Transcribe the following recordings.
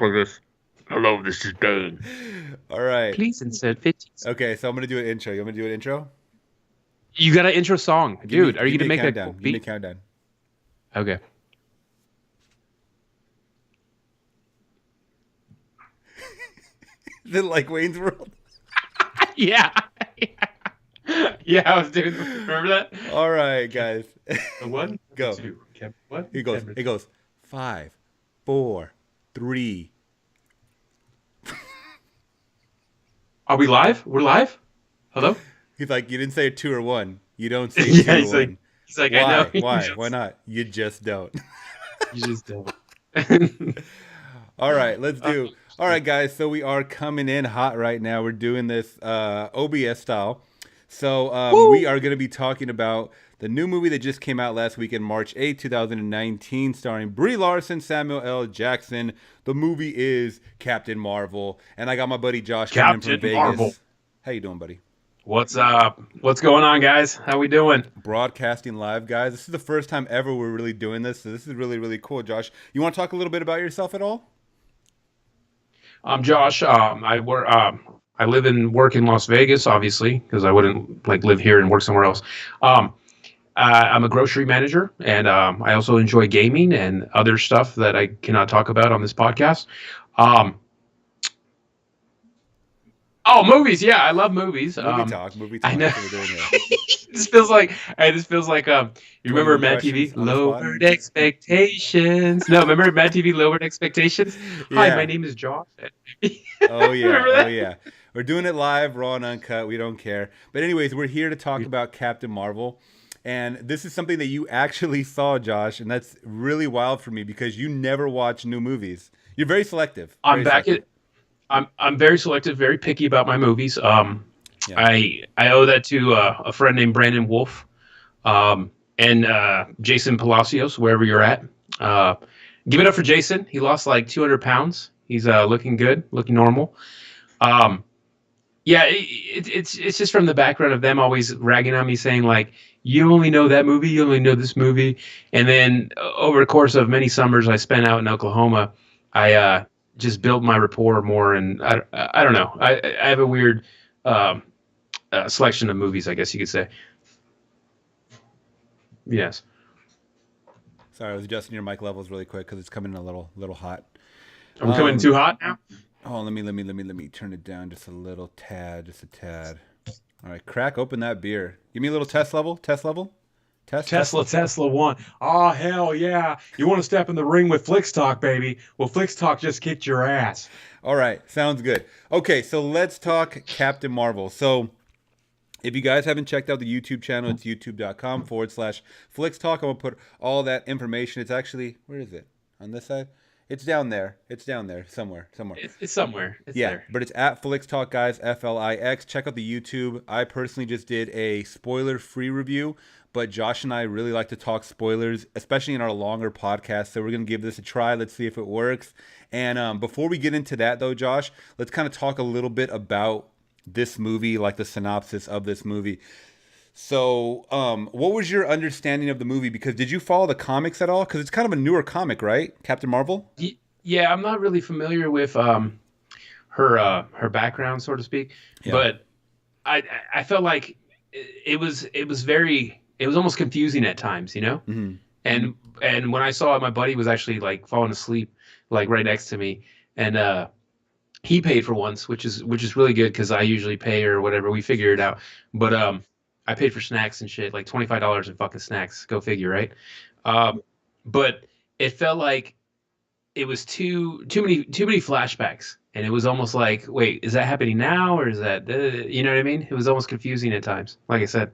for this. Hello, this is Dane. All right. Please insert 50. Okay, so I'm gonna do an intro. You want me to do an intro? You got an intro song, Give me dude. Are you give me gonna a make a countdown. cool Give me a beat? countdown. Okay. Is it like Wayne's World? Yeah. Yeah, I was doing. Remember that? All right, Camera guys. one, camera Go. two, camera one, Here goes. camera It two. goes. Five, four, three. Are we live? We're live. Hello. He's like, you didn't say two or one. You don't say Yeah, two or one. he's like, I know. Why? Why? Why not? You just don't. You just don't. All right, let's Uh, do. All right, guys. So we are coming in hot right now. We're doing this OBS style. So we Woo! are going to be talking about the new movie that just came out last week in March 8th, 2019, starring Brie Larson, Samuel L. Jackson. The movie is Captain Marvel, and I got my buddy Josh coming in from Captain Marvel. Vegas. How you doing, buddy? What's up? What's going on, guys? How we doing? Broadcasting live, guys. This is the first time ever we're really doing this, so this is really, really cool. Josh, you want to talk a little bit about yourself at all? I'm Josh. I work. I live and work in Las Vegas, obviously, because I wouldn't like live here and work somewhere else. Um, I'm a grocery manager, and I also enjoy gaming and other stuff that I cannot talk about on this podcast. Um, oh, movies! Yeah, I love movies. Movie I talk. know. That's what we're doing here. This feels like. Hey, this feels like. You remember 21 Mad TV? questions on the spot. Lowered expectations. No, remember Mad TV? Lowered expectations. Hi, my Yeah. name is Josh. Oh yeah, Remember oh that? yeah. We're doing it live, raw and uncut. We don't care. But anyways, we're here to talk about Captain Marvel. And this is something that you actually saw, Josh, and that's really wild for me because you never watch new movies. You're very selective. I'm Very back selective. at. I'm very selective, very picky about my movies. Yeah. I owe that to a friend named Brandon Wolf, and Jason Palacios, wherever you're at. Uh, give it up for Jason. He lost like 200 pounds. He's looking good, looking normal. Um, yeah, it's just from the background of them always ragging on me, saying like, "You only know that movie, you only know this movie," and then over the course of many summers I spent out in Oklahoma, I just built my rapport more, and I don't know, I have a weird um, selection of movies, I guess you could say. Yes, Sorry, I was adjusting your mic levels really quick because it's coming in a little hot. are we coming Um, too hot now? oh, let me turn it down just a little tad, just a tad. All right, crack open that beer. Give me a little test level. Test level. Test. Tesla one. Oh hell yeah! You want to step in the ring with Flix Talk, baby? Well, Flix Talk just kicked your ass. All right, sounds good. Okay, so let's talk Captain Marvel. So, if you guys haven't checked out the YouTube channel, it's youtube.com/Flix Talk. I'm going to put all that information. It's actually, where is it? On this side? It's down there. It's down there somewhere. Somewhere. It's somewhere. It's Yeah, there. but it's at Flix Talk, guys. Flix. Check out the YouTube. I personally just did a spoiler-free review, but Josh and I really like to talk spoilers, especially in our longer podcast. So we're gonna give this a try. Let's see if it works. And before we get into that, though, Josh, let's kind of talk a little bit about this movie, like the synopsis of this movie. So, what was your understanding of the movie? Because did you follow the comics at all? Because it's kind of a newer comic, right? Captain Marvel. Yeah, I'm not really familiar with her background, so to speak, Yeah. but I I felt like it was very it was almost confusing at times, you know. Hmm. And when I saw it, my buddy was actually like falling asleep, like right next to me, and he paid for once, which is really good because I usually pay or whatever. We figure it out, but I paid for snacks and shit, like $25 in fucking snacks. Go figure, right? Um, but it felt like it was too many flashbacks, and it was almost like, wait, is that happening now or is that you know what I mean? It was almost confusing at times. Like I said,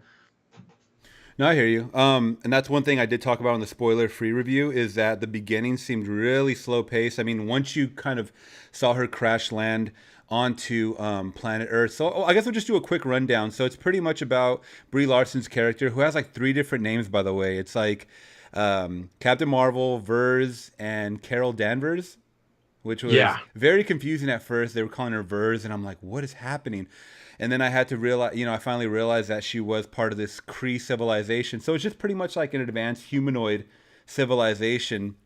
No, I hear you. And that's one thing I did talk about in the spoiler-free review is that the beginning seemed really slow paced. I mean, once you kind of saw her crash land onto planet Earth. So I guess we'll just do a quick rundown. So it's pretty much about Brie Larson's character, who has like three different names, by the way. It's like Captain Marvel, Vers, and Carol Danvers, which was yeah, very confusing at first. They were calling her Vers, and I'm like, what is happening? And then I had to realize, I finally realized that she was part of this Kree civilization. So it's just pretty much like an advanced humanoid civilization,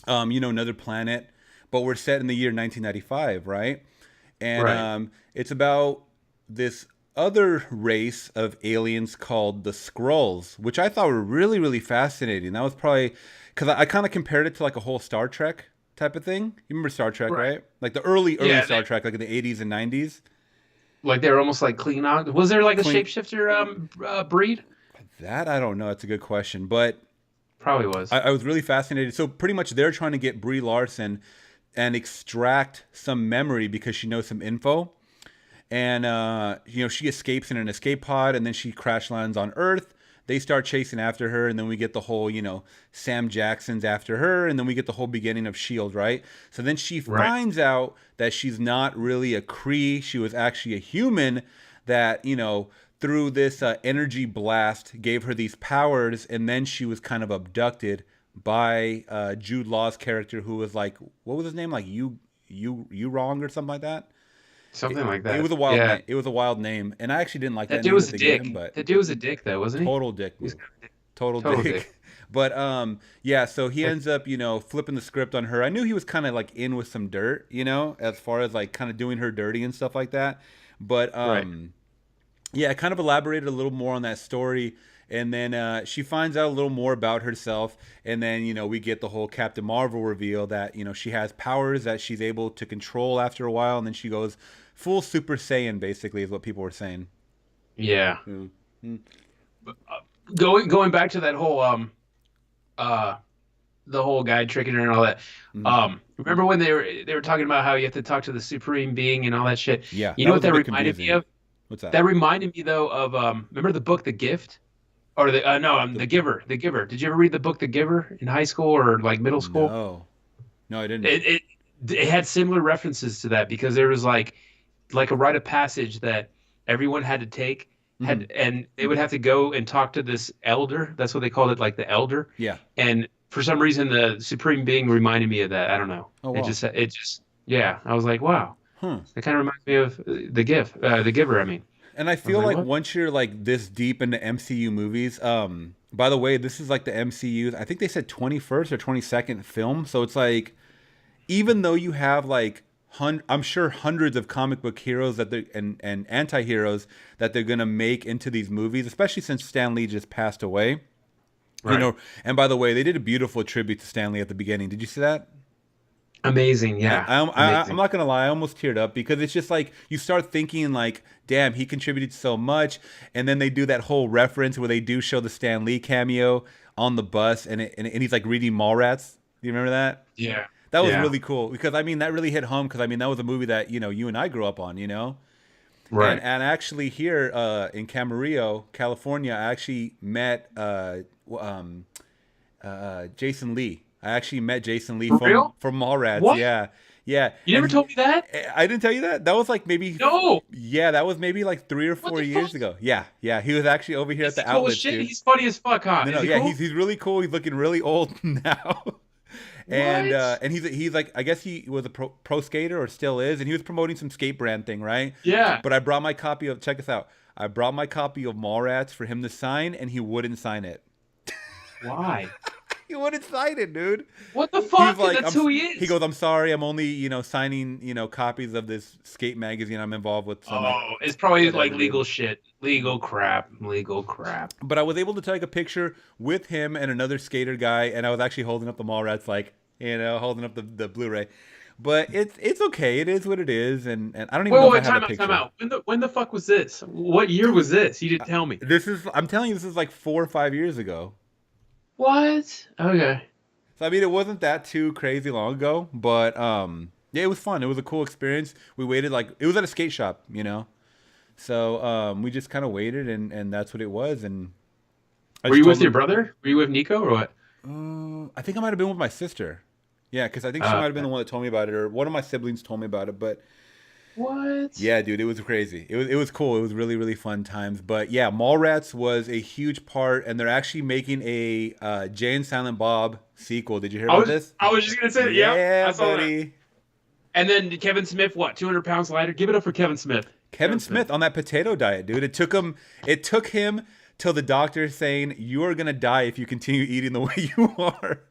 another planet. but we're set in the year 1995, right? And Right. it's about this other race of aliens called the Skrulls, which I thought were really, really fascinating. That was probably because I kind of compared it to like a whole Star Trek type of thing. You remember Star Trek, Right. right? Like the early Yeah. Star Trek, like in the 80s and 90s. Like they're almost like Klingon. Was there like a Clean shapeshifter breed? that I don't know. It's a good question, but Probably was. I was really fascinated. So pretty much they're trying to get Brie Larson and extract some memory because she knows some info. And she escapes in an escape pod, and then she crash lands on Earth. They start chasing after her, and then we get the whole, Sam Jackson's after her, and then we get the whole beginning of Shield, right? So then she Right. finds out that she's not really a Kree; she was actually a human. That through this energy blast gave her these powers, and then she was kind of abducted by Jude Law's character, who was like, what was his name? Like you wrong or something like that. Something like It that. was a wild Yeah. name. It was a wild name, and I actually didn't like That that dude name was that a they gave him, dick. but That dude was a dick, though, wasn't he? total dick He was move, total total dick. dick. But yeah. So he ends up, flipping the script on her. I knew he was kind of like in with some dirt, as far as like kind of doing her dirty and stuff like that. But Right. yeah, I kind of elaborated a little more on that story. And then she finds out a little more about herself. And then, we get the whole Captain Marvel reveal that, she has powers that she's able to control after a while. And then she goes full Super Saiyan, basically, is what people were saying. Yeah. Mm. Mm. Going back to that whole uh the whole guy tricking her and all that. Mm. Remember when they were talking about how you have to talk to the supreme being and all that shit? Yeah, You that know what was a that bit reminded me confusing. of? What's that? That reminded me though of remember the book The Gift? Or the no, The, The Giver. The Giver. Did you ever read the book The Giver in high school or like middle school? no. No, I didn't. It it had similar references to that because there was like a rite of passage that everyone had to take Hmm. and they would have to go and talk to this elder. That's what they called it, like the elder. Yeah. And for some reason, the supreme being reminded me of that. I don't know. Oh, It wow. just, it just, yeah. I was like, wow. Huh. It kind of reminds me of the giver. I mean, And I I was feel like, like what? once you're like this deep into MCU movies, by the way, this is like the MCU, I think they said 21st or 22nd film. So it's like, even though you have like, I'm sure hundreds of comic book heroes that they and anti-heroes that they're gonna make into these movies, especially since Stan Lee just passed away. You Right. know, and by the way, they did a beautiful tribute to Stan Lee at the beginning. Did you see that? Amazing. And Yeah. I'm Amazing. not gonna lie, I almost teared up because it's just like you start thinking like, damn, he contributed so much, and then they do that whole reference where they do show the Stan Lee cameo on the bus, and he's like reading Mallrats. Do you remember that? Yeah. That was Yeah. really cool because I mean that really hit home because I mean that was a movie that you and I grew up on, Right. and actually here in Camarillo, California, I actually met Jason Lee. I actually met Jason Lee For from real? Mallrats. What? Yeah, yeah. You And never told me that? I didn't tell you that. That was like maybe No. yeah, that was maybe like three or What four the years fuck? ago. Yeah, yeah. He was actually over here at Is he the cool as outlets, shit? dude. He's funny as fuck, huh? No, Is no, he yeah. cool? He's really cool. He's looking really old now. What? And he's like I guess he was a pro skater or still is, and he was promoting some skate brand thing, right? Yeah. But I brought my copy of check this out. I brought my copy of Mallrats for him to sign, and he wouldn't sign it. Why? He wouldn't sign it, dude. What the He's fuck? like, That's who he he is. goes, I'm sorry, I'm only, signing, copies of this skate magazine I'm involved with. So I'm like, Oh, it's probably like whatever, dude. legal shit. Legal crap. Legal crap. But I was able to take a picture with him and another skater guy, and I was actually holding up the Mallrats, like, holding up the Blu-ray. But it's okay. It is what it is, and I don't even Wait, know wait, if I wait, have a time out, time picture. out. When the fuck was this? What year Dude, was this? You didn't tell me. I'm telling you, this is like 4 or 5 years ago. What? Okay. So I mean, it wasn't that too crazy long ago, but yeah, it was fun. It was a cool experience. We waited like it was at a skate shop, So we just kind of waited, and that's what it was. And I Were just you told with your him, brother? Were you with Nico or what? I think I might have been with my sister. Yeah, because I think she might have been the one that told me about it, or one of my siblings told me about it. But What? yeah, dude, it was crazy. It was cool. It was really really fun times. But yeah, Mallrats was a huge part, and they're actually making a Jay and Silent Bob sequel. Did you hear I about was this? I was just gonna say that. Yeah, Yeah, I saw that. buddy. And then Kevin Smith, what? 200 pounds lighter. Give it up for Kevin Smith. Kevin Smith on that potato diet, dude. It took him till the doctor saying you are gonna die if you continue eating the way you are.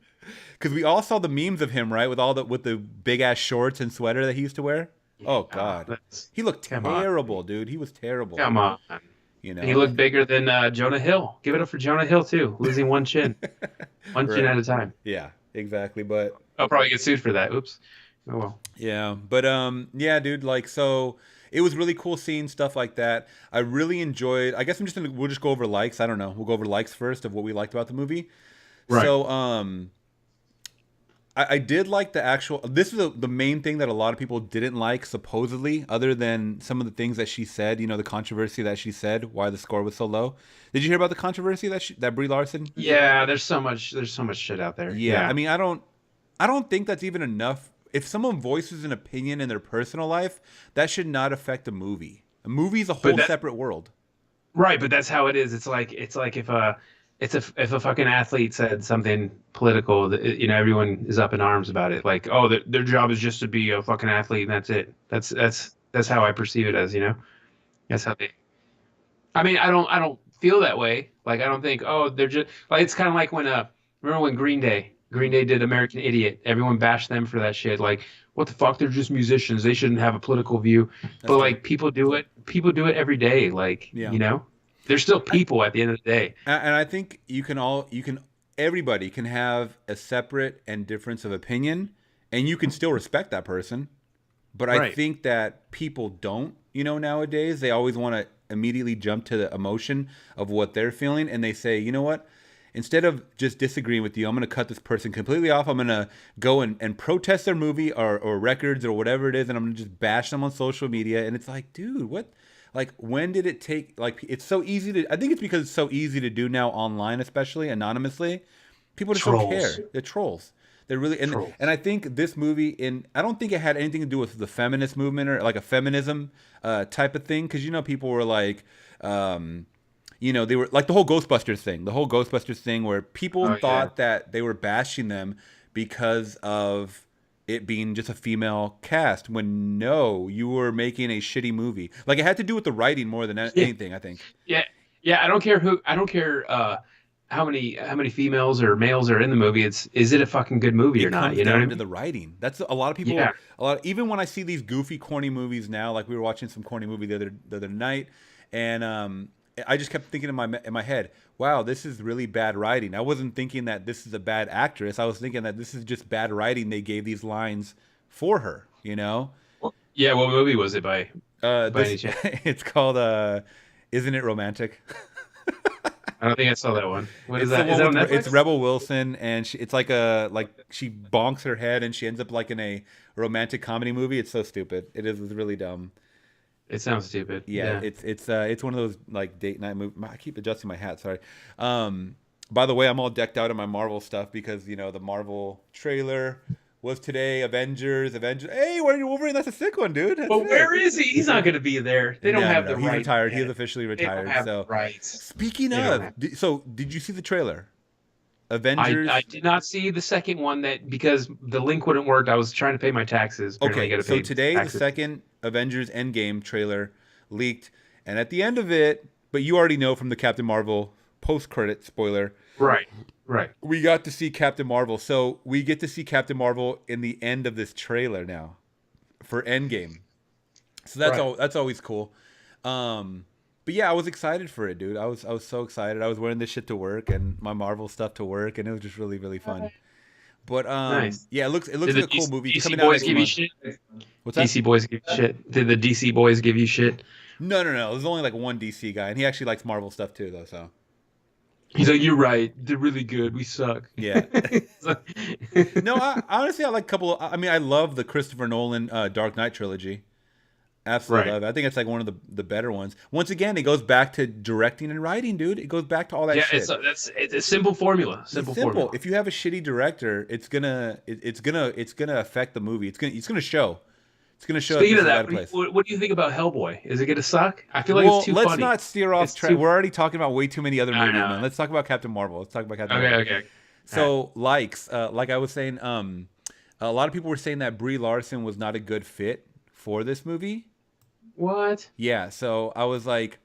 Because we all saw the memes of him, right, with the big ass shorts and sweater that he used to wear. Oh God, That's, he looked come on, terrible, dude. He was terrible. come on. You And he know, looked bigger than Jonah Hill. Give it up for Jonah Hill too, losing one chin right? at a time. Yeah, exactly. But I'll probably get sued for that. Oops. Oh well. yeah, but yeah, dude. Like, so it was really cool seeing stuff like that. I really enjoyed. I guess we'll just go over likes. I don't know. We'll go over likes first of what we liked about the movie. Right. So I did like the actual. This is the main thing that a lot of people didn't like, supposedly, other than some of the things that she said. You know, the controversy that she said, why the score was so low. Did you hear about the controversy that Brie Larson? Yeah, there's so much shit out there. Yeah, I Yeah. mean, I don't think that's even enough. If someone voices an opinion in their personal life, that should not affect a movie. A movie's a whole separate world. Right, but that's how it is. It's like if a fucking athlete said something political, everyone is up in arms about it. Like, oh, their job is just to be a fucking athlete, and that's it. That's how I perceive it as. That's how they. I mean, I don't feel that way. Like, I don't think, oh, they're just like, it's kind of like when remember when Green Day did American Idiot. Everyone bashed them for that shit. Like, what the fuck? They're just musicians. They shouldn't have a political view. That's But true. like, people do it. People do it every day. Like, Yeah. they're still people at the end of the day. And I think everybody can have a separate and difference of opinion, and you can still respect that person. But I Right. think that people don't, nowadays. They always want to immediately jump to the emotion of what they're feeling, and they say, you know what? Instead of just disagreeing with you, I'm going to cut this person completely off. I'm going to go and protest their movie or records or whatever it is, and I'm going to just bash them on social media. And it's like, dude, what? Like, when did it take? Like, it's so easy to. I think it's because it's so easy to do now online, especially anonymously. People just don't care. Trolls. They're trolls. They're really Trolls. and I think this movie I don't think it had anything to do with the feminist movement or like a feminism type of thing, because people were like, they were like the whole Ghostbusters thing where people Oh, thought that they were bashing them because of it being just a female cast, when no, you were making a shitty movie. Like, it had to do with the writing more than Yeah. anything, I think. Yeah. Yeah. I don't care how many females or males are in the movie. Is it a fucking good movie or It not? comes You know what I down to mean? the writing. That's a lot of people. Yeah. Even when I see these goofy, corny movies now, like we were watching some corny movie the other night, and I just kept thinking in my head, wow, this is really bad writing. I wasn't thinking that this is a bad actress. I was thinking that this is just bad writing. They gave these lines for her. Yeah. What movie was it by any chance? It's called Isn't It Romantic? I don't think I saw that one. What is It's the that? Is one that on with, Netflix? it's Rebel Wilson, and it's like she bonks her head and she ends up like in a romantic comedy movie. It's so stupid. It's really dumb. It sounds stupid. Yeah, it's one of those like date night movies. I keep adjusting my hat. Sorry. By the way, I'm all decked out in my Marvel stuff because the Marvel trailer was today. Avengers. Hey, where are you, Wolverine? That's a sick one, dude. That's But sick. where is he? He's not going to be there. They don't No, have no, the he's rights. retired. yet. He's officially They don't retired. have So the rights. speaking They don't of, have- did you see the trailer? Avengers. I did not see the second one because the link wouldn't work. I was trying to pay my taxes. Apparently I Okay, gotta so pay today the taxes. second Avengers Endgame trailer leaked, and at the end of it, but you already know from the Captain Marvel post-credit spoiler, Right. we got to see Captain Marvel. So we get to see Captain Marvel in the end of this trailer now for Endgame. So that's always cool. But yeah, I was excited for it, dude. I was so excited. I was wearing this shit to work and my Marvel stuff to work, and it was just really, really fun. But Nice. yeah, it looks Did like the a cool movie. It's DC coming out boys next give you month. shit? What's that? DC boys give you shit. Did the DC boys give you shit? No. There's only like one DC guy, and he actually likes Marvel stuff too, though. So He's like, you're right. They're really good. We suck. yeah. So- No, honestly, I like a couple. I mean, I love the Christopher Nolan Dark Knight trilogy. Absolutely Right. love it. I think it's like one of the better ones. Once again, it goes back to directing and writing, dude. It goes back to all that yeah, shit. it's a simple formula. It's Simple simple. formula. If you have a shitty director, it's gonna affect the movie. It's gonna show. It's gonna show. Speaking that of this is that, out of place. what do you think about Hellboy? Is it gonna suck? I feel like Well, it's too let's funny. not steer off It's track. too- We're already talking about way too many other I movies, know. man. Let's talk about Captain Marvel. Let's talk about Captain Marvel. Okay. So likes, like I was saying, a lot of people were saying that Brie Larson was not a good fit for this movie. What? Yeah, so I was like,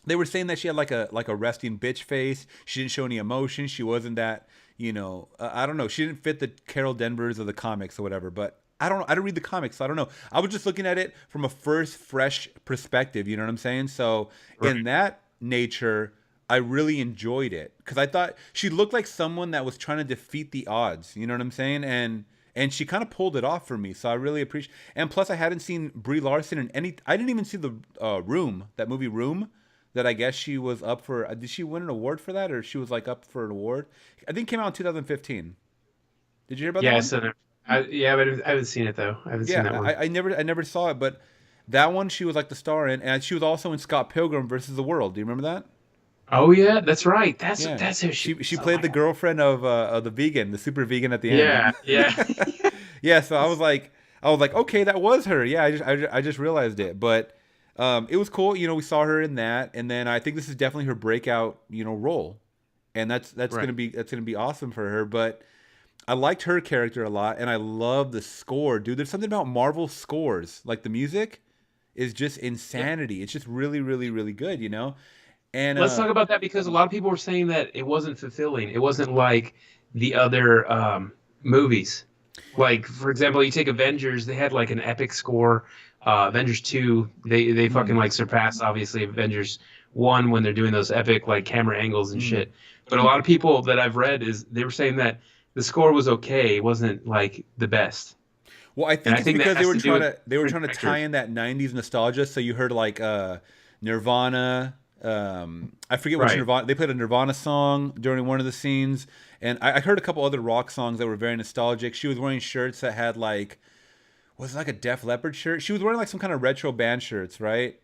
they were saying that she had like a resting bitch face. She didn't show any emotion. She wasn't that, I don't know. She didn't fit the Carol Danvers of the comics or whatever, but I don't know. I don't read the comics, so I don't know. I was just looking at it from a first, fresh perspective. You know what I'm saying? So in Right. that nature, I really enjoyed it because I thought she looked like someone that was trying to defeat the odds. You know what I'm saying? And she kind of pulled it off for me. So I really appreciate. And plus, I hadn't seen Brie Larson in any. I didn't even see the Room, that movie Room, that I guess she was up for. Did she win an award for that, or she was like up for an award? I think it came out in 2015. Did you hear about that Yeah, one? so yeah, but I haven't seen it though. I haven't seen that Yeah, one. I never saw it, but that one she was like the star in, and she was also in Scott Pilgrim versus the World. Do you remember that? Oh yeah, that's right. Yeah, That's who she she was. Oh played my the god. girlfriend of the vegan, the super vegan at the end. Yeah, yeah. Yeah, so I was like, okay, that was her. Yeah, I just realized it, but it was cool. We saw her in that, and then I think this is definitely her breakout, role, and Right. that's gonna be awesome for her. But I liked her character a lot, and I love the score, dude. There's something about Marvel scores, like the music is just Yeah. insanity. It's just really, really, really good, And Let's talk about that because a lot of people were saying that it wasn't fulfilling. It wasn't like the other movies. Like for example, you take Avengers, they had like an epic score. Avengers 2, they fucking mm, like surpassed obviously Avengers 1 when they're doing those epic like camera angles and mm. shit. But a lot of people that I've read is they were saying that the score was okay. It wasn't like the best. Well, I And think I it's think that because has to do with they were different trying to tie directors. in that '90s nostalgia. So you heard like Nirvana. I forget which Right. Nirvana. They played a Nirvana song during one of the scenes, and I heard a couple other rock songs that were very nostalgic. She was wearing shirts that had like, was it like a Def Leppard shirt? She was wearing like some kind of retro band shirts, right?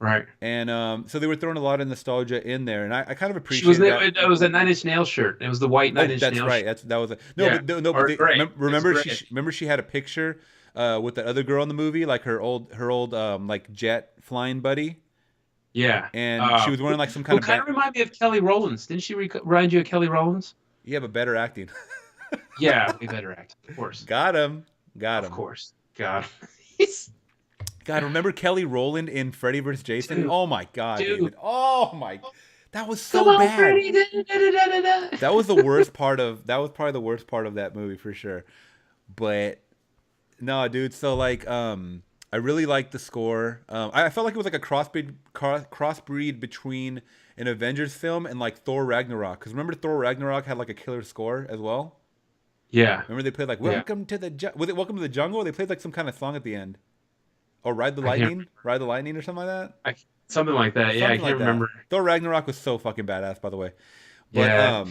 Right. And so they were throwing a lot of nostalgia in there, and I kind of She was appreciated that. it was a Nine Inch Nails shirt. It was the white Nine Oh, Inch that's Nails right. shirt. That was a no, Yeah. but no, but Or gray. It was remember gray. remember she had a picture with that other girl in the movie, like her old like jet flying buddy, Yeah. and she was Who, wearing like some kind who of kind band. of remind me of Kelly Rowlands. Didn't she remind you of Kelly Rowlands? Yeah, but better acting. Yeah, way better act. Of course. Got him, got Of him. course. God. He's God, remember Kelly Rowland in Freddy vs. Jason? dude, Oh my God, dude. David. Oh my, that was Come so on, bad. Freddy. Da, da, da, da, da. That was the worst part of. That was probably the worst part of that movie for sure. But no, dude. So like, I really liked the score. I felt like it was like a crossbreed between an Avengers film and like Thor Ragnarok. Because remember Thor Ragnarok had like a killer score as well. Yeah. Remember they played like Yeah. "Welcome to the was it Welcome to the Jungle?" They played like some kind of song at the end. Or I can't Ride the Lightning, or something like that. I, something like that. Yeah, I Something like can't that. remember. Thor Ragnarok was so fucking badass, by the way. But Yeah.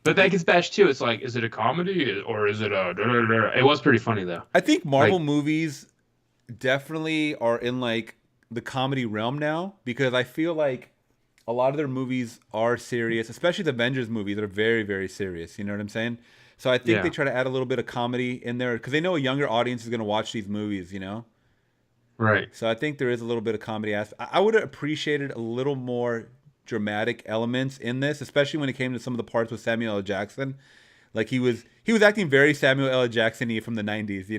But that gets bashed too. It's like, is it a comedy or is it a da, da, da? It was pretty funny though. I think Marvel Like, movies definitely are in like the comedy realm now because I feel like a lot of their movies are serious, especially the Avengers movies. They're very, very serious. You know what I'm saying? So I think they yeah. try to add a little bit of comedy in there because they know a younger audience is going to watch these movies. Right. So I think there is a little bit of comedy aspect. I would have appreciated a little more dramatic elements in this, especially when it came to some of the parts with Samuel L. Jackson. Like he was acting very Samuel L. Jackson-y from the '90s.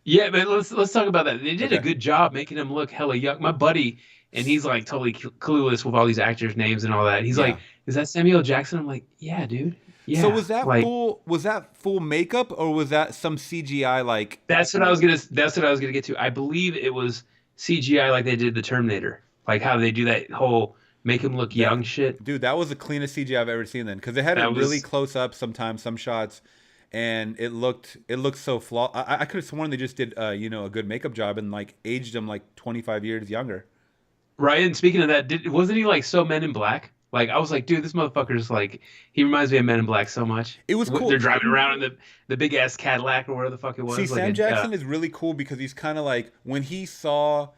Yeah, but let's talk about that. They did a Okay. good job making him look hella young. My buddy, and he's like totally clueless with all these actors' names and all that. He's Yeah. like, "Is that Samuel Jackson?" I'm like, "Yeah, dude. So Yeah." Like was that full makeup or was that some CGI like that's what I was gonna get to. I believe it was CGI like they did the Terminator, like how they do that whole make him look young that shit. dude, that was the cleanest CGI I've ever seen then because they had it That really was close up sometimes some shots and it looked so flaw. I could have sworn they just did a good makeup job and like aged him like 25 years younger. right. And speaking of that, wasn't he like so Men in Black? Like I was like, dude, this motherfucker's like he reminds me of Men in Black so much. It was They're cool. driving around in the big ass Cadillac or whatever the fuck it See, was, like Sam a Jackson is really cool because he's kind of like when he saw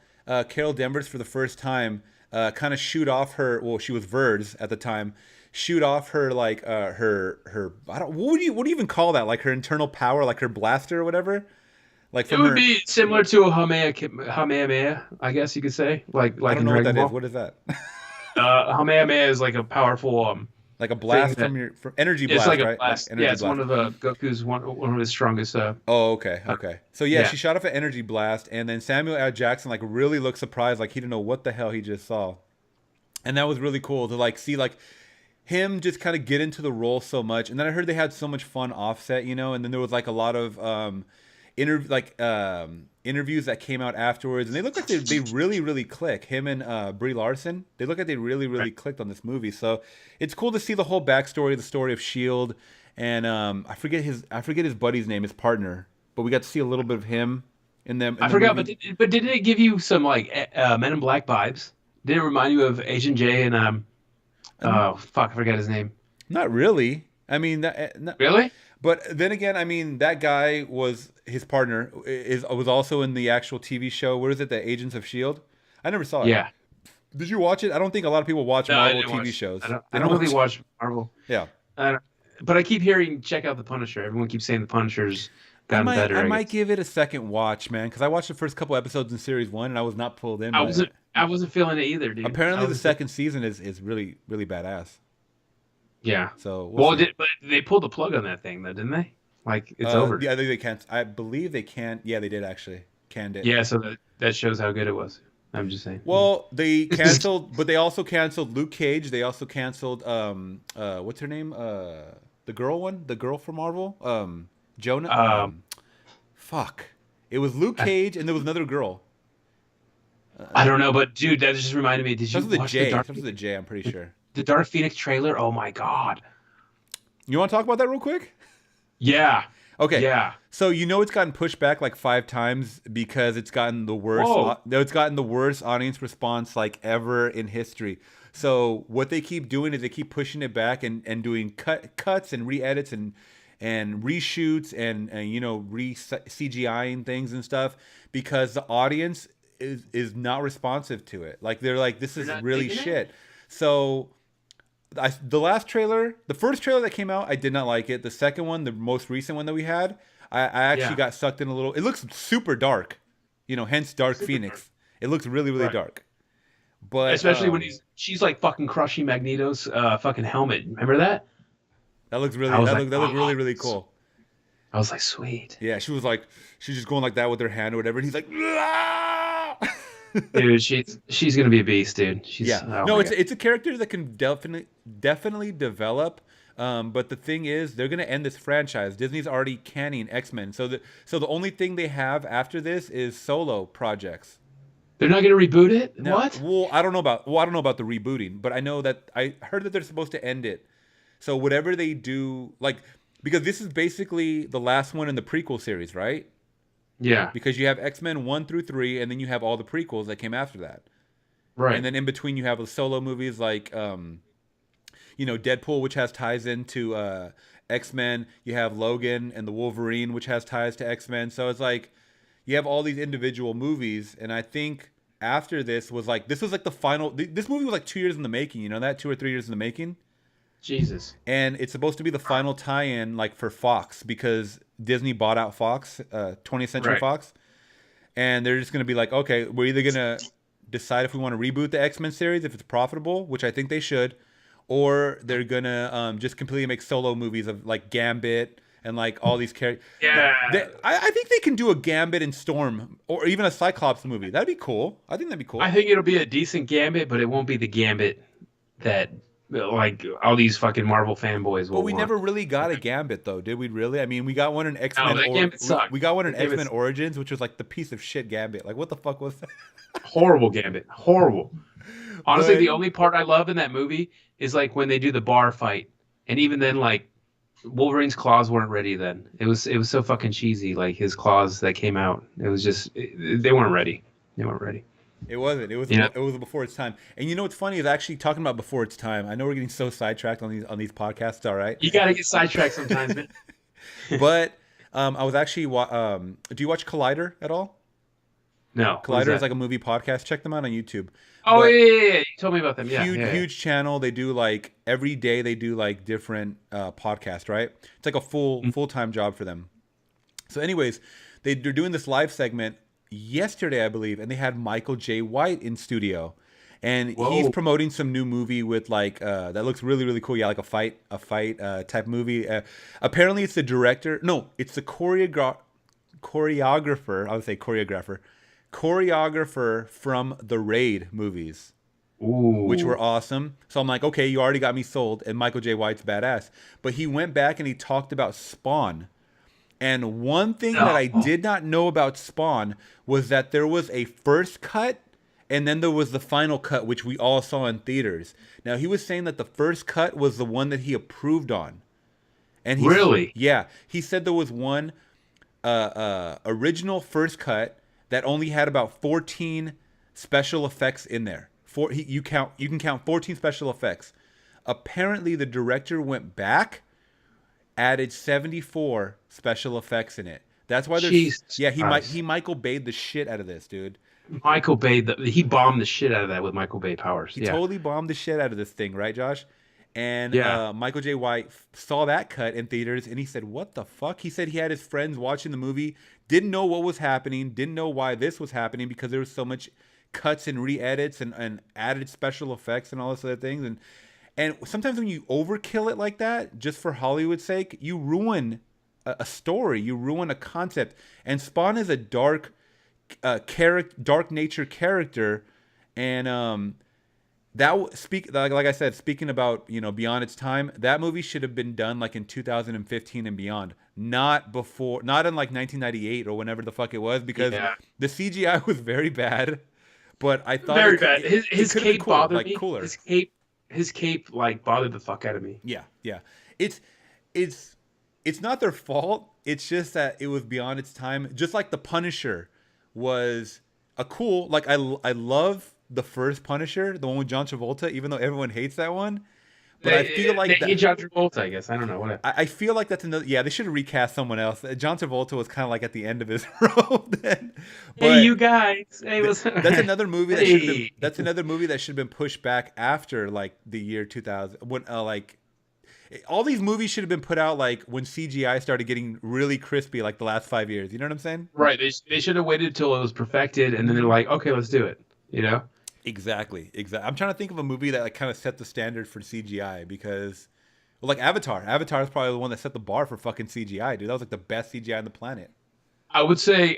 Carol Danvers for the first time, kind of shoot off her. Well, she was Verds at the time. Shoot off her like her. I don't. What do you even call that? Like her internal power, like her blaster or whatever. Like It from would her. be similar to a Kamehameha, I guess you could say, I like don't in know what Dragon that is. Ball. What is that? Kamehameha is like a powerful Like a thing blast that from energy it's blast, like a right? Like blast. Yeah, energy it's blast. one of Goku's one of his strongest. Oh, okay, okay. So yeah, Yeah, she shot off an energy blast, and then Samuel L. Jackson like really looked surprised, like he didn't know what the hell he just saw, and that was really cool to like see like him just kind of get into the role so much. And then I heard they had so much fun offset, you know, and then there was like a lot of interviews that came out afterwards, and they look like they really really click. Him and Brie Larson, they look like they really really clicked on this movie. So it's cool to see the whole backstory, the story of Shield, and I forget his buddy's name, his partner, but we got to see a little bit of him in them. I forgot, but didn't it give you some like Men in Black vibes? Didn't it remind you of Agent J and oh fuck, I forgot his name. Not really. I mean, Really? but then again, I mean, that guy was his partner was also in the actual TV show. What is it? The Agents of Shield. I never saw it. Yeah. Did you watch it? I don't think a lot of people watch Marvel TV shows. I don't really watch Marvel. Yeah. But I keep hearing check out the Punisher. Everyone keeps saying the Punisher's gotten better. I might give it a second watch, man, because I watched the first couple episodes in series 1 and I was not pulled in. I wasn't feeling it either, dude. Apparently, the second season is really really badass. Yeah. So but they pulled the plug on that thing, though, didn't they? Like it's over. Yeah, I think they can't. I believe they can. Yeah, they did actually. Canned it. Yeah, so that shows how good it was. I'm just saying. Well, they canceled, but they also canceled Luke Cage. They also canceled what's her name? The girl from Marvel. Jonah. Fuck. It was Luke Cage, and there was another girl. I don't know, but dude, that just reminded me. Did you watch the J? I'm pretty sure. The Dark Phoenix trailer? Oh my god. You want to talk about that real quick? Yeah. Okay. Yeah. So it's gotten pushed back like 5 times because it's gotten the worst. Whoa. It's gotten the worst audience response like ever in history. So what they keep doing is they keep pushing it back and doing cuts and re-edits and reshoots and CGIing things and stuff because the audience is not responsive to it. Like they're like, this is really shit. So the first trailer that came out, I did not like it. The second one, the most recent one that we had, I actually got sucked in a little. It looks super dark, hence Dark Phoenix. It looks really really dark. But especially when she's like fucking crushing Magneto's fucking helmet. Remember that? That looks really that looked really really cool. I was like, sweet. Yeah, she's just going like that with her hand or whatever, and he's like, "Ah!" Dude, she's gonna be a beast, dude. It's a character that can definitely develop. But the thing is, they're gonna end this franchise. Disney's already canning X-Men, so the only thing they have after this is solo projects. They're not gonna reboot it? No. What? Well, I don't know about the rebooting, but I heard that they're supposed to end it. So whatever they do, because this is basically the last one in the prequel series, right? Yeah. Because you have X-Men 1 through 3, and then you have all the prequels that came after that. Right. And then in between you have the solo movies like, Deadpool, which has ties into X-Men. You have Logan and the Wolverine, which has ties to X-Men. So it's like you have all these individual movies, and I think after this was like the final. This movie was like 2 years in the making. You know that 2 or 3 years in the making. Jesus. And it's supposed to be the final tie-in, like for Fox, because Disney bought out Fox, 20th Century Fox, and they're just gonna be like, okay, we're either gonna decide if we want to reboot the X-Men series if it's profitable, which I think they should, or they're gonna just completely make solo movies of like Gambit and like all these characters. Yeah. I think they can do a Gambit and Storm, or even a Cyclops movie. That'd be cool. I think that'd be cool. I think it'll be a decent Gambit, but it won't be the Gambit that like all these fucking Marvel fanboys will But we want. never really got a Gambit though, did we really? I mean, we got one in X-Men. No, that Gambit sucked. We got one in X-Men Origins, which was like the piece of shit Gambit. Like, what the fuck was that? Horrible Gambit. Horrible. Honestly, the only part I love in that movie is like when they do the bar fight. And even then, like, Wolverine's claws weren't ready then. It was so fucking cheesy, like his claws that came out. It was just they weren't ready. They weren't ready. It wasn't. It was before its time. And you know what's funny is actually talking about before its time. I know we're getting so sidetracked on these podcasts. All right. You gotta get sidetracked sometimes, man. But I was actually. Do you watch Collider at all? No. Collider is like a movie podcast. Check them out on YouTube. Oh yeah. You told me about them. Yeah. Huge channel. They do like every day. They do like different podcasts. Right. It's like a full-time job for them. So, anyways, they're doing this live segment yesterday, I believe, and they had Michael J. White in studio, and he's promoting some new movie with like that looks really really cool. Yeah, like a fight type movie. Apparently, it's the director. No, it's the choreographer. I would say choreographer from the Raid movies. which were Ooh. awesome. So I'm like, okay, you already got me sold, and Michael J. White's badass. But he went back and he talked about Spawn. And one thing that I No. did not know about Spawn was that there was a first cut and then there was the final cut, which we all saw in theaters. Now, he was saying that the first cut was the one that he approved on. And Really? he said there was one original first cut that only had about 14 special effects in there. You can count 14 special effects. Apparently, the director went back, added 74 special effects in it. That's why there's Jesus yeah he Christ. Michael Bay'd the shit out of this, dude. Michael Bay, he bombed the shit out of that with Michael Bay powers. He Yeah. totally bombed the shit out of this thing, right, Josh? And Yeah. Michael J. White saw that cut in theaters, and he said, "What the fuck?" He said he had his friends watching the movie, didn't know what was happening, didn't know why this was happening because there was so much cuts and re-edits and added special effects and all this other things. And sometimes when you overkill it like that, just for Hollywood's sake, you ruin a story, you ruin a concept. And Spawn is a dark nature character, and like I said, speaking about beyond its time, that movie should have been done like in 2015 and beyond, not before, not in like 1998 or whenever the fuck it was, because Yeah. the CGI was very bad. But I thought Very bad. it His could have been cape cooler, bothered like me. cooler. His cape like bothered the fuck out of me. Yeah, yeah. It's it's it's not their fault. It's just that it was beyond its time. Just like the Punisher was a cool, like I love the first Punisher, the one with John Travolta, even though everyone hates that one. But I feel like They John Travolta, I guess. I don't know what. I feel like that's another. Yeah, they should have recast someone else. John Travolta was kind of like at the end of his rope then. Hey, you But guys. Hey, what's that's another movie that should have been. Hey. That's another movie that should have been pushed back after like the year 2000. When like all these movies should have been put out like when CGI started getting really crispy, like the last 5 years. You know what I'm saying? Right. They should have waited until it was perfected, and then they're like, okay, let's do it. You know? Exactly. I'm trying to think of a movie that like kind of set the standard for CGI because, well, like Avatar. Avatar is probably the one that set the bar for fucking CGI, dude. That was like the best CGI on the planet. I would say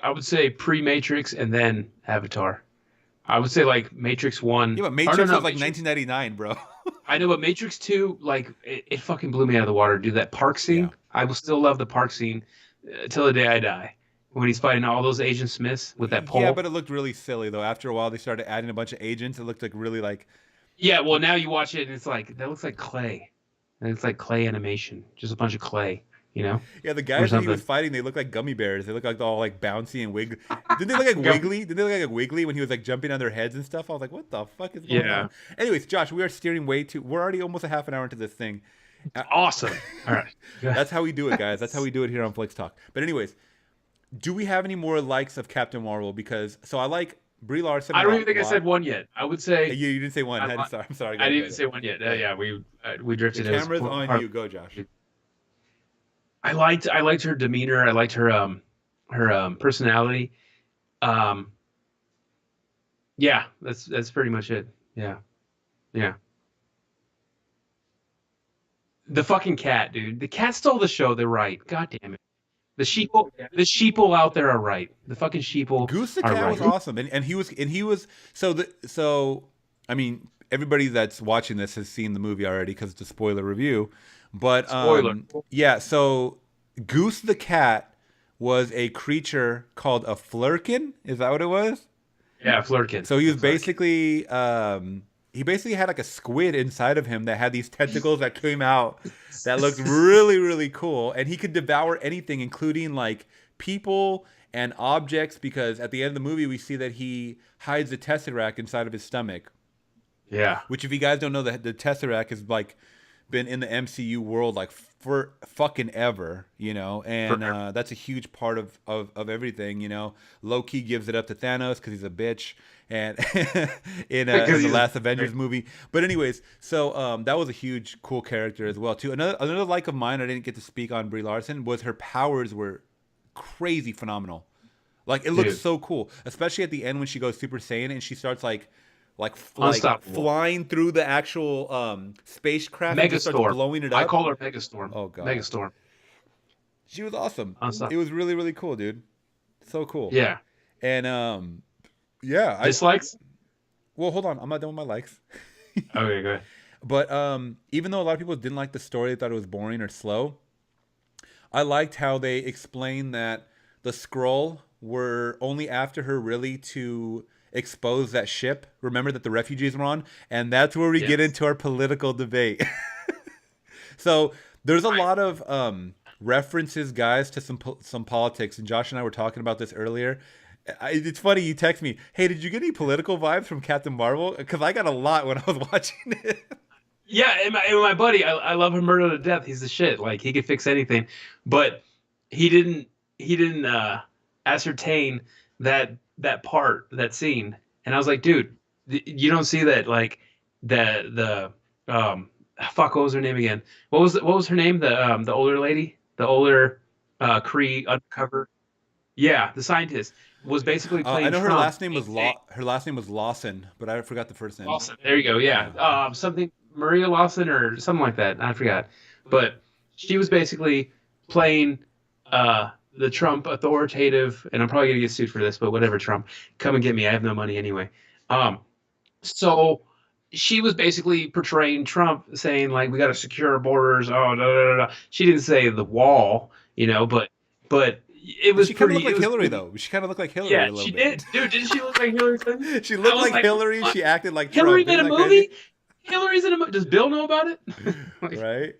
pre-Matrix and then Avatar. I would say like Matrix One. Yeah, but Or no, Matrix no, was like Matrix. 1999, bro. I know, but Matrix Two, like it fucking blew me out of the water, dude. That park Yeah. scene, I will still love the park scene till the day I die. When he's fighting all those Agent Smiths with that Yeah, pole. but it looked really silly though. After a while, they started adding a bunch of agents. It looked like really like Yeah, well now you watch it and it's like that looks like clay. And it's like clay animation, just a bunch of clay, you know, yeah, the or guys that he was something. fighting, they look like gummy bears. They look like all like bouncy and wiggly. Didn't they look like Go- Wiggly? Didn't they look like Wiggly when he was like jumping on their heads and stuff? I was like, what the fuck is going Yeah, on? Anyways, Josh, we are steering way too. We're already almost a half an hour into this thing. Uh, awesome. All right. That's how we do it, guys. That's how we do it here on Flix Talk. But anyways, do we have any more likes of Captain Marvel? Because so I like Brie Larson I a don't lot. even think I said one yet. I would say You didn't say one. I, I'm li- sorry. I'm sorry. I Go didn't ahead. even say one yet. Go ahead. Yeah, we The drifted. camera's on you. Go, Josh. I liked her demeanor. I liked her personality. Um, yeah, that's pretty much it. Yeah, yeah. The fucking cat, dude. The cat stole the show. They're right. God damn it. The sheeple out there are right. The fucking sheeple Goose the are cat was right. awesome, and he was so. I mean, everybody that's watching this has seen the movie already because it's a spoiler review. But Spoiler. yeah. So Goose the cat was a creature called a flurkin. Is that what it was? Yeah, Flirkin. So he was Flirkin. basically he basically had like a squid inside of him that had these tentacles that came out that looked really really cool, and he could devour anything, including like people and objects. Because at the end of the movie, we see that he hides the tesseract inside of his stomach. Yeah. Which, if you guys don't know, the tesseract has like been in the MCU world like for fucking ever, and Forever. that's a huge part of everything. Loki gives it up to Thanos because he's a bitch, and Because in the he's last Avengers movie. But anyways, so that was a huge cool character as well too. Another like of mine I didn't get to speak on Brie Larson was her powers were crazy phenomenal. Like it looks dude. so cool, especially at the end when she goes Super Saiyan and she starts like Unstoppable. flying through the actual spacecraft and just starts Megastorm. blowing it I up. call her Megastorm. Oh god, Megastorm. she was awesome. It Unstoppable. was really really cool, dude. So cool. Yeah. And yeah, I Dislikes? Well, hold on. I'm not done with my likes. Okay, good. But even though a lot of people didn't like the story, they thought it was boring or slow, I liked how they explained that the Skrull were only after her really to expose that ship. Remember that the refugees were on, and that's where we get Yes. into our political debate. So there's a Right. lot of references, guys, to some politics, and Josh and I were talking about this earlier. It's funny you text me, "Hey, did you get any political vibes from Captain Marvel?" Because I got a lot when I was watching it. Yeah, and my buddy, I love him murder to death. He's the shit. Like he could fix anything, but he didn't he didn't ascertain that scene. And I was like, dude, you don't see that like the fuck, what was her name again? What was her name? The older lady, the older Kree undercover. Yeah, the scientist was basically I playing know her Trump last name and was saying Her last name was Lawson, but I forgot the first name. Lawson. There you go. Yeah. Yeah. Something Maria Lawson or something like that. I forgot. But she was basically playing the Trump authoritative, and I'm probably gonna get sued for this, but whatever, Trump, come and get me. I have no money anyway. Um, so she was basically portraying Trump, saying like we got to secure our borders. Oh, da, da, da, da. She didn't say the wall, but it was She kind of pretty. looked It like was Hillary, pretty. though. She kind of looked like Hillary Yeah, a little she bit. did, dude. Didn't she look like Hillary Clinton? She I looked was like like, Hillary. what? She acted like Hillary Trump. made Isn't a that crazy? movie. Hillary's in a movie. Does Bill know about it? Like, Right?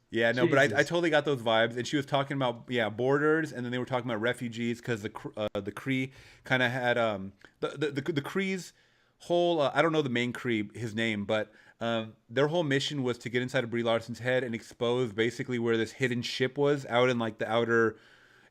Yeah, no, but I Jesus. totally got those vibes. And she was talking about, yeah, borders, and then they were talking about refugees because the Kree kind of had the Kree's whole I don't know the main Kree his name, but their whole mission was to get inside of Brie Larson's head and expose basically where this hidden ship was out in like the outer.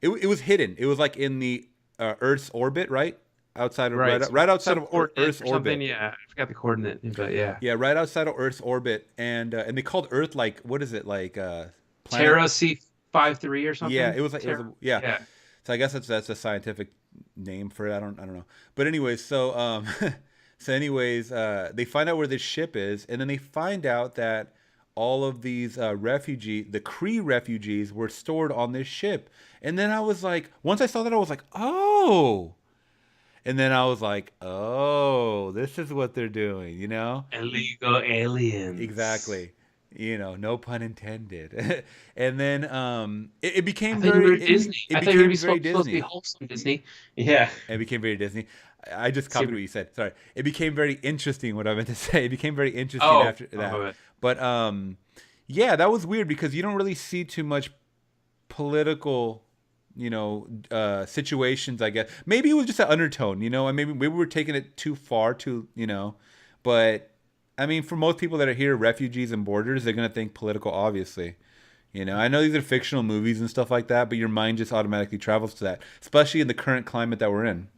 It was hidden. It was like in the Earth's orbit, right outside of Right. right outside Some of coordinate Earth's or something. orbit. Yeah, I forgot the coordinate, but yeah. Yeah, right outside of Earth's orbit, and they called Earth like what is it like planet? Terra C53 or Yeah, something. it was Terra. yeah. Yeah. So I guess that's a scientific name for it. I don't know. But anyways, so they find out where this ship is, and then they find out that all of these the Kree refugees, were stored on this ship. And then I was like, once I saw that, I was like, oh. And then I was like, oh, this is what they're doing, you know? Illegal aliens. Exactly. You know, no pun intended. And then it I became thought you were very Disney. it I thought you were became very supposed to be Disney. wholesome, Disney. Yeah. It became very Disney. I just copied Super. what you said. Sorry. It became very interesting what I meant to say. It became very interesting Oh, after my that. bad. But yeah, that was weird because you don't really see too much political, situations, I guess. Maybe it was just an undertone, and maybe we were taking it too far but I mean, for most people that are here, refugees and borders, they're going to think political, obviously. I know these are fictional movies and stuff like that, but your mind just automatically travels to that, especially in the current climate that we're in.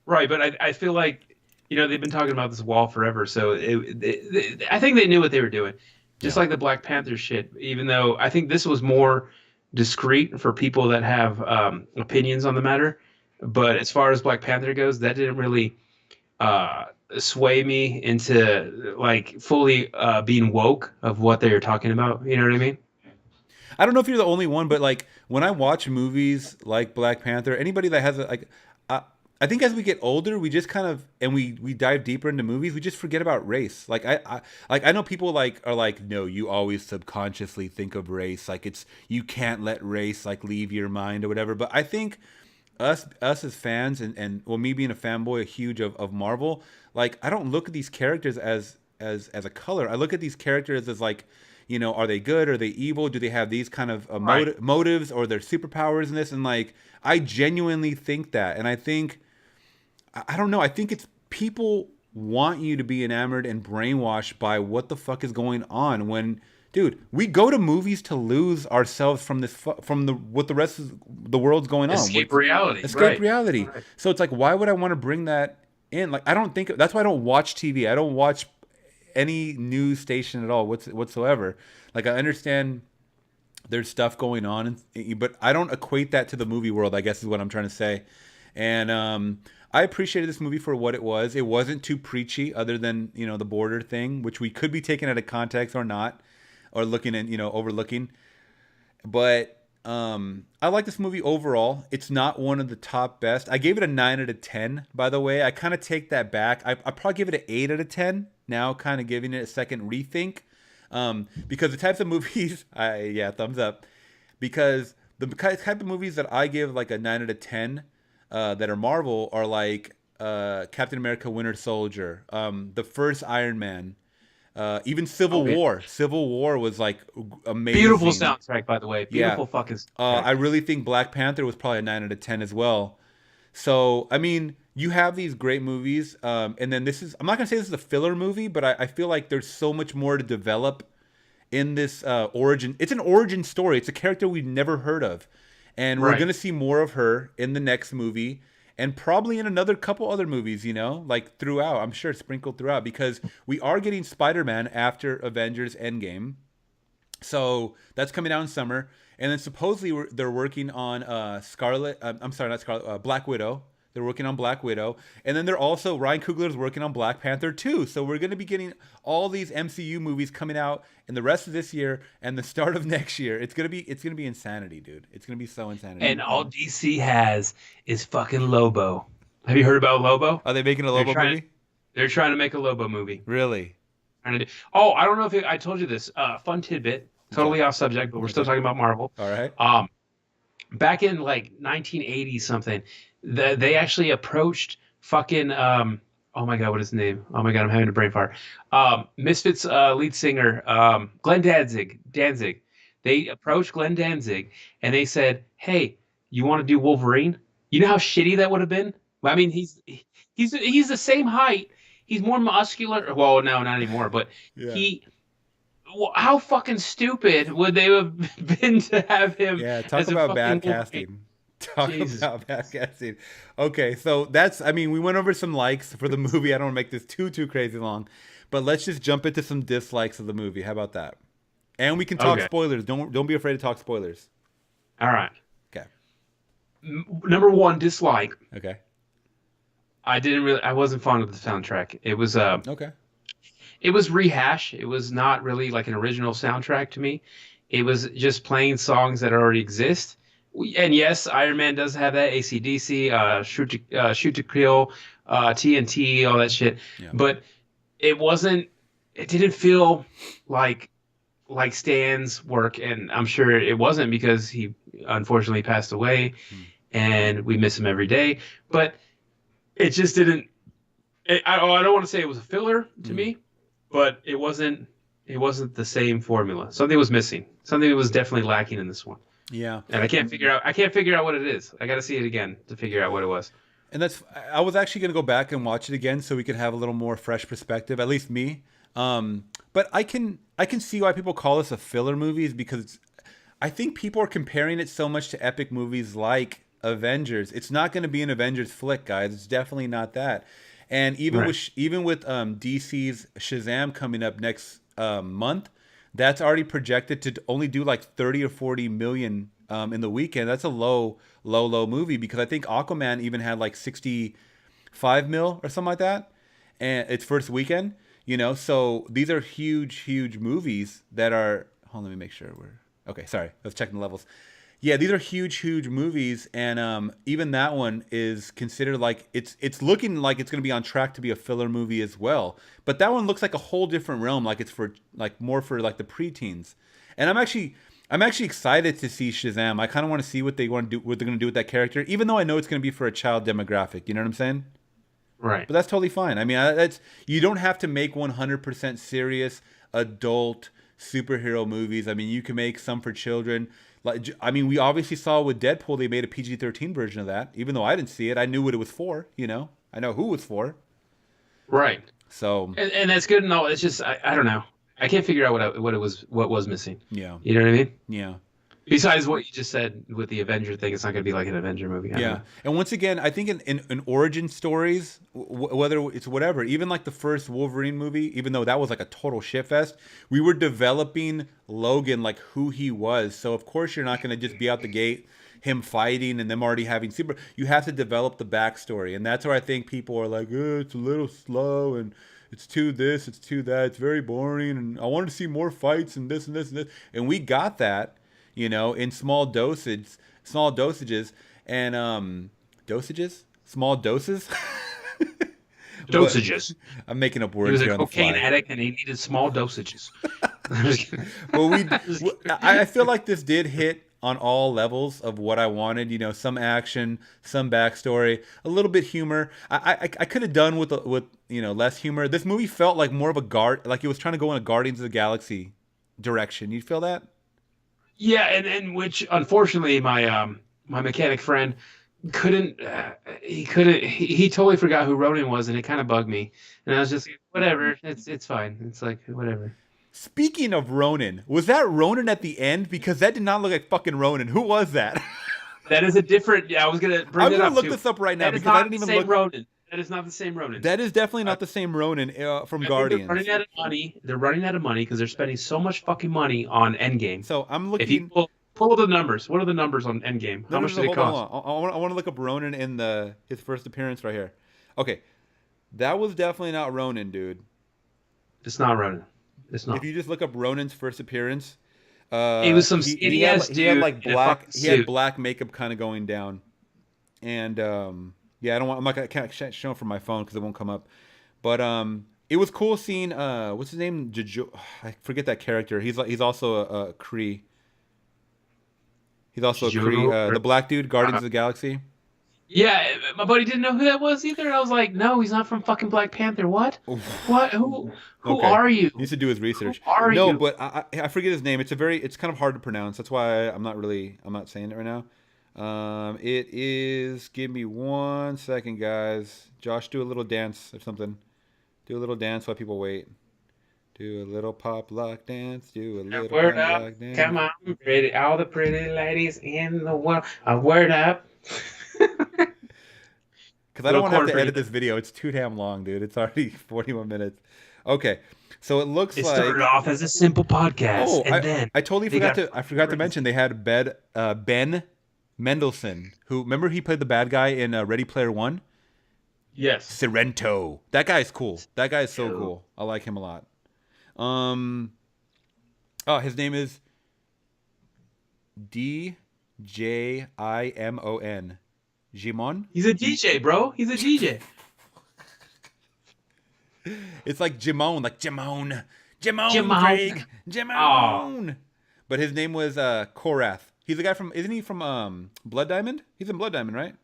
Right, but I feel like they've been talking about this wall forever, so I think they knew what they were doing, just Yeah. like the Black Panther shit. Even though I think this was more discreet for people that have opinions on the matter, but as far as Black Panther goes, that didn't really uh, sway me into like fully being woke of what they were talking about. You know what I mean? I don't know if you're the only one, but like when I watch movies like Black Panther, anybody that has uh, I think as we get older, we just kind of and we dive deeper into movies, we just forget about race. I know people are like, no, you always subconsciously think of race, like you can't let race like leave your mind or whatever. But I think us as fans and well, me being a fanboy huge of Marvel, like I don't look at these characters as a color. I look at these characters as like, are they good? Are they evil? Do they have these kind of Right. motives or their superpowers in this? And like, I genuinely think that. And I think, I don't know, I think it's people want you to be enamored and brainwashed by what the fuck is going on when, dude, we go to movies to lose ourselves from from what the rest of the world's going on. Escape reality. Escape Right. reality. Right. So it's like, why would I want to bring that in? Like, I don't think that's why I don't watch TV. I don't watch any news station at all whatsoever. Like, I understand there's stuff going on, but I don't equate that to the movie world, I guess is what I'm trying to say. And I appreciated this movie for what it was. It wasn't too preachy, other than the border thing, which we could be taken out of context or not, or looking and overlooking. But I like this movie overall. It's not one of the top best. I gave it a 9 out of 10, by the way. I kind of take that back. I probably give it an 8 out of 10 now, kind of giving it a second rethink. Because the types of movies, yeah, thumbs up. Because the type of movies that I give like a 9 out of 10 that are Marvel are like Captain America Winter Soldier, the first Iron Man, even Civil Oh, yeah. War. Civil War was like Beautiful amazing. soundtrack, by the way. Yeah. Beautiful fucking soundtrack. I really think Black Panther was probably a 9 out of 10 as well. So, I mean, you have these great movies. And then this is, I'm not going to say this is a filler movie, but I feel like there's so much more to develop in this origin. It's an origin story. It's a character we've never heard of. And we're Right. going to see more of her in the next movie and probably in another couple other movies, like throughout. I'm sure sprinkled throughout because we are getting Spider-Man after Avengers Endgame. So that's coming out in summer, and then supposedly they're working on Scarlet. I'm sorry, not Scarlet. Black Widow. They're working on Black Widow, and then they're also Ryan Coogler's working on Black Panther too. So we're going to be getting all these MCU movies coming out in the rest of this year and the start of next year. It's gonna be insanity, dude. It's gonna be so insanity. And all DC has is fucking Lobo. Have you heard about Lobo? Are they making a They're Lobo trying. movie? They're trying to make a Lobo movie. Really? Trying to do, oh, I don't know if I told you this. Fun tidbit. Totally Okay. off subject, but we're still Okay. talking about Marvel. All right. Back in like 1980 something, they actually approached fucking oh my god, what is his name? Oh my god, I'm having a brain fart. Misfits lead singer Glenn Danzig. They approached Glenn Danzig and they said, "Hey, you want to do Wolverine?" You know how shitty that would have been? I mean, he's the same height. He's more muscular. Well, no, not anymore, but Yeah. he well, how fucking stupid would they have been to have him Yeah, talk as a about fucking bad Wolverine? casting. Talk Jesus about bad Christ. casting. Okay, so that's, I mean, we went over some likes for the movie. I don't want to make this too crazy long, but let's just jump into some dislikes of the movie. How about that? And we can talk Okay. spoilers. Don't be afraid to talk spoilers. All right. Okay. Number one dislike. Okay. I wasn't fond of the soundtrack. Okay. It was rehash. It was not really like an original soundtrack to me. It was just playing songs that already exist. And yes, Iron Man does have that AC/DC, Shoot to Kill, TNT, all that shit. Yeah. But it wasn't. It didn't feel like Stan's work, and I'm sure it wasn't because he unfortunately passed away, and we miss him every day. But it just didn't. I don't want to say it was a filler to me, but it wasn't. It wasn't the same formula. Something was missing. Something was definitely lacking in this one, Yeah. and I can't figure out. I can't figure out what it is. I got to see it again to figure out what it was. And I was actually going to go back and watch it again so we could have a little more fresh perspective, at least me. But I can see why people call this a filler movie is because I think people are comparing it so much to epic movies like Avengers. It's not going to be an Avengers flick, guys. It's definitely not that. And Right. even with DC's Shazam coming up next month, that's already projected to only do like 30 or 40 million in the weekend. That's a low movie because I think Aquaman even had like 65 mil or something like that, and its first weekend. So these are huge movies that are. Hold on, let me make sure we're okay. Sorry, let's check the levels. Yeah, these are huge movies, and even that one is considered like it's looking like it's going to be on track to be a filler movie as well. But that one looks like a whole different realm, like it's for like more for like the preteens. And I'm actually excited to see Shazam. I kind of want to see what they want to do, what they're going to do with that character, even though I know it's going to be for a child demographic. You know what I'm saying? Right. But that's totally fine. I mean, that's you don't have to make 100% serious adult superhero movies. I mean, you can make some for children. Like, I mean, we obviously saw with Deadpool they made a PG-13 version of that. Even though I didn't see it, I knew what it was for. I know who it was for. Right. So And that's good and all. It's just I don't know. I can't figure out what was missing. yeah, You know what I mean? yeah. Besides what you just said with the Avenger thing, it's not going to be like an Avenger movie. I don't Yeah, know. and once again, I think in origin stories, whether it's whatever, even like the first Wolverine movie, even though that was like a total shitfest, we were developing Logan like who he was. So of course you're not going to just be out the gate him fighting and them already having super. You have to develop the backstory, and that's where I think people are like, it's a little slow and it's too this, it's too that, it's very boring, and I wanted to see more fights and this and this and this, and we got that. in small dosages, and small doses. But Dosages. I'm making up He words was a here on the cocaine fly. addict and he needed small dosages. I'm just kidding. But Just kidding. I feel like this did hit on all levels of what I wanted. Some action, some backstory, a little bit humor. I could have done with less humor. This movie felt like more of like it was trying to go in a Guardians of the Galaxy direction. You feel that? Yeah, and which unfortunately my mechanic friend couldn't he totally forgot who Ronin was and it kind of bugged me. And I was just like, whatever, it's fine. It's like whatever. Speaking of Ronin, was that Ronin at the end? Because that did not look like fucking Ronin. Who was that? That is a different. Yeah, I was gonna bring I'm that gonna up look too. this up right now That is because I not didn't the even same look. Ronin. That is not the same Ronin. That is definitely I, not the same Ronin from I think they're Guardians. running out of money. They're running out of money because they're spending so much fucking money on Endgame. So I'm If you looking. pull the numbers, what are the numbers on Endgame? No, How no, much no, did it hold on, cost? hold on. I want to look up Ronin in his first appearance right here. Okay, that was definitely not Ronin, dude. It's not Ronin. It's If not. you just look up Ronin's first appearance, It was some he skinny had ass he had dude like in a fucking he had suit. black makeup kind of going down, and yeah, I can't show him from my phone because it won't come up, but it was cool seeing what's his name, I forget that character. He's also a Kree. He's also a Kree. Juro- The black dude, Guardians uh, of the Galaxy. yeah, my buddy didn't know who that was either. I was like, no, he's not from fucking Black Panther. What? What? Who Okay, are you? he needs to do his Who research. are No, you? but I forget his name. It's kind of hard to pronounce. That's why I'm not saying it right now. It is. Give me 1 second, guys. Josh, do a little dance or something. Do a little dance while people wait. Do a little pop lock dance. Do a little Word pop up. lock dance. Come on, pretty, all the pretty ladies in the world. Word up. Because I don't Little want to have corn to for you. edit this video. It's too damn long, dude. It's already 41 minutes. Okay, so it looks It like. started off as a simple podcast, Oh, and then I totally they forgot got to I forgot to crazy. mention they had Ben Mendelsohn, who remember he played the bad guy in Ready Player One. Yes. Sorrento. That guy's cool. That guy is so Ew. cool. I like him a lot. Oh, his name is Djimon. Jimon. He's a DJ, bro. He's a DJ. It's like Jimon, Jimon, Jimon. Craig, Oh, Jimon. But his name was Korath. He's the guy from, isn't he from Blood Diamond? He's in Blood Diamond, right?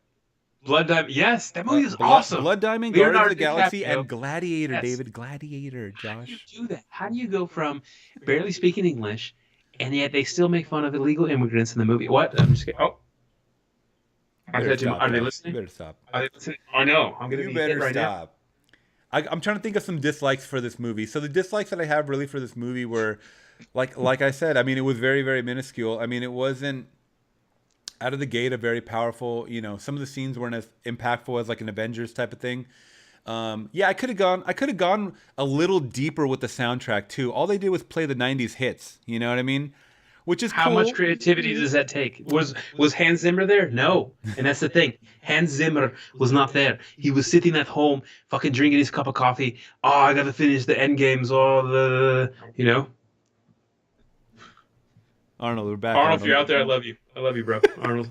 Blood Diamond. Yes, that movie is awesome. Blood Diamond, Guardians of the Leonardo Galaxy, DiCaprio. and Gladiator, Yes. David. Gladiator, How do you Josh. do that? How do you go from barely speaking English, and yet they still make fun of illegal immigrants in the movie? What? I'm just kidding. Oh, You better stop, are they Josh. listening? You better stop. Are they listening? I know. I'm gonna You be better hit right now. stop. I'm trying to think of some dislikes for this movie. So the dislikes that I have really for this movie were, like I said, I mean, it was very, very minuscule. I mean, it wasn't out of the gate a very powerful. Some of the scenes weren't as impactful as like an Avengers type of thing. Yeah, I could have gone a little deeper with the soundtrack too. All they did was play the '90s hits. You know what I mean? Which is How cool. much creativity does that take? Was Hans Zimmer there? No. And that's the thing. Hans Zimmer was not there. He was sitting at home, fucking drinking his cup of coffee. Oh, I gotta finish the end games. Oh, Arnold, we're back. Arnold, if you're out there, I love you. I love you, bro. Arnold.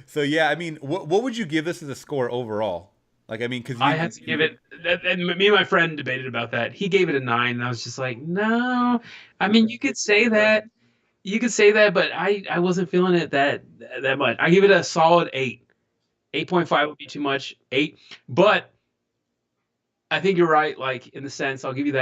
So yeah, I mean, what would you give this as a score overall? Like, I mean, because I had to give it, and me and my friend debated about that. He gave it a 9, and I was just like, no. I mean, you could say that. You could say that, but I wasn't feeling it that much. I give it a solid 8. 8.5 would be too much. 8. But I think you're right, like, in the sense, I'll give you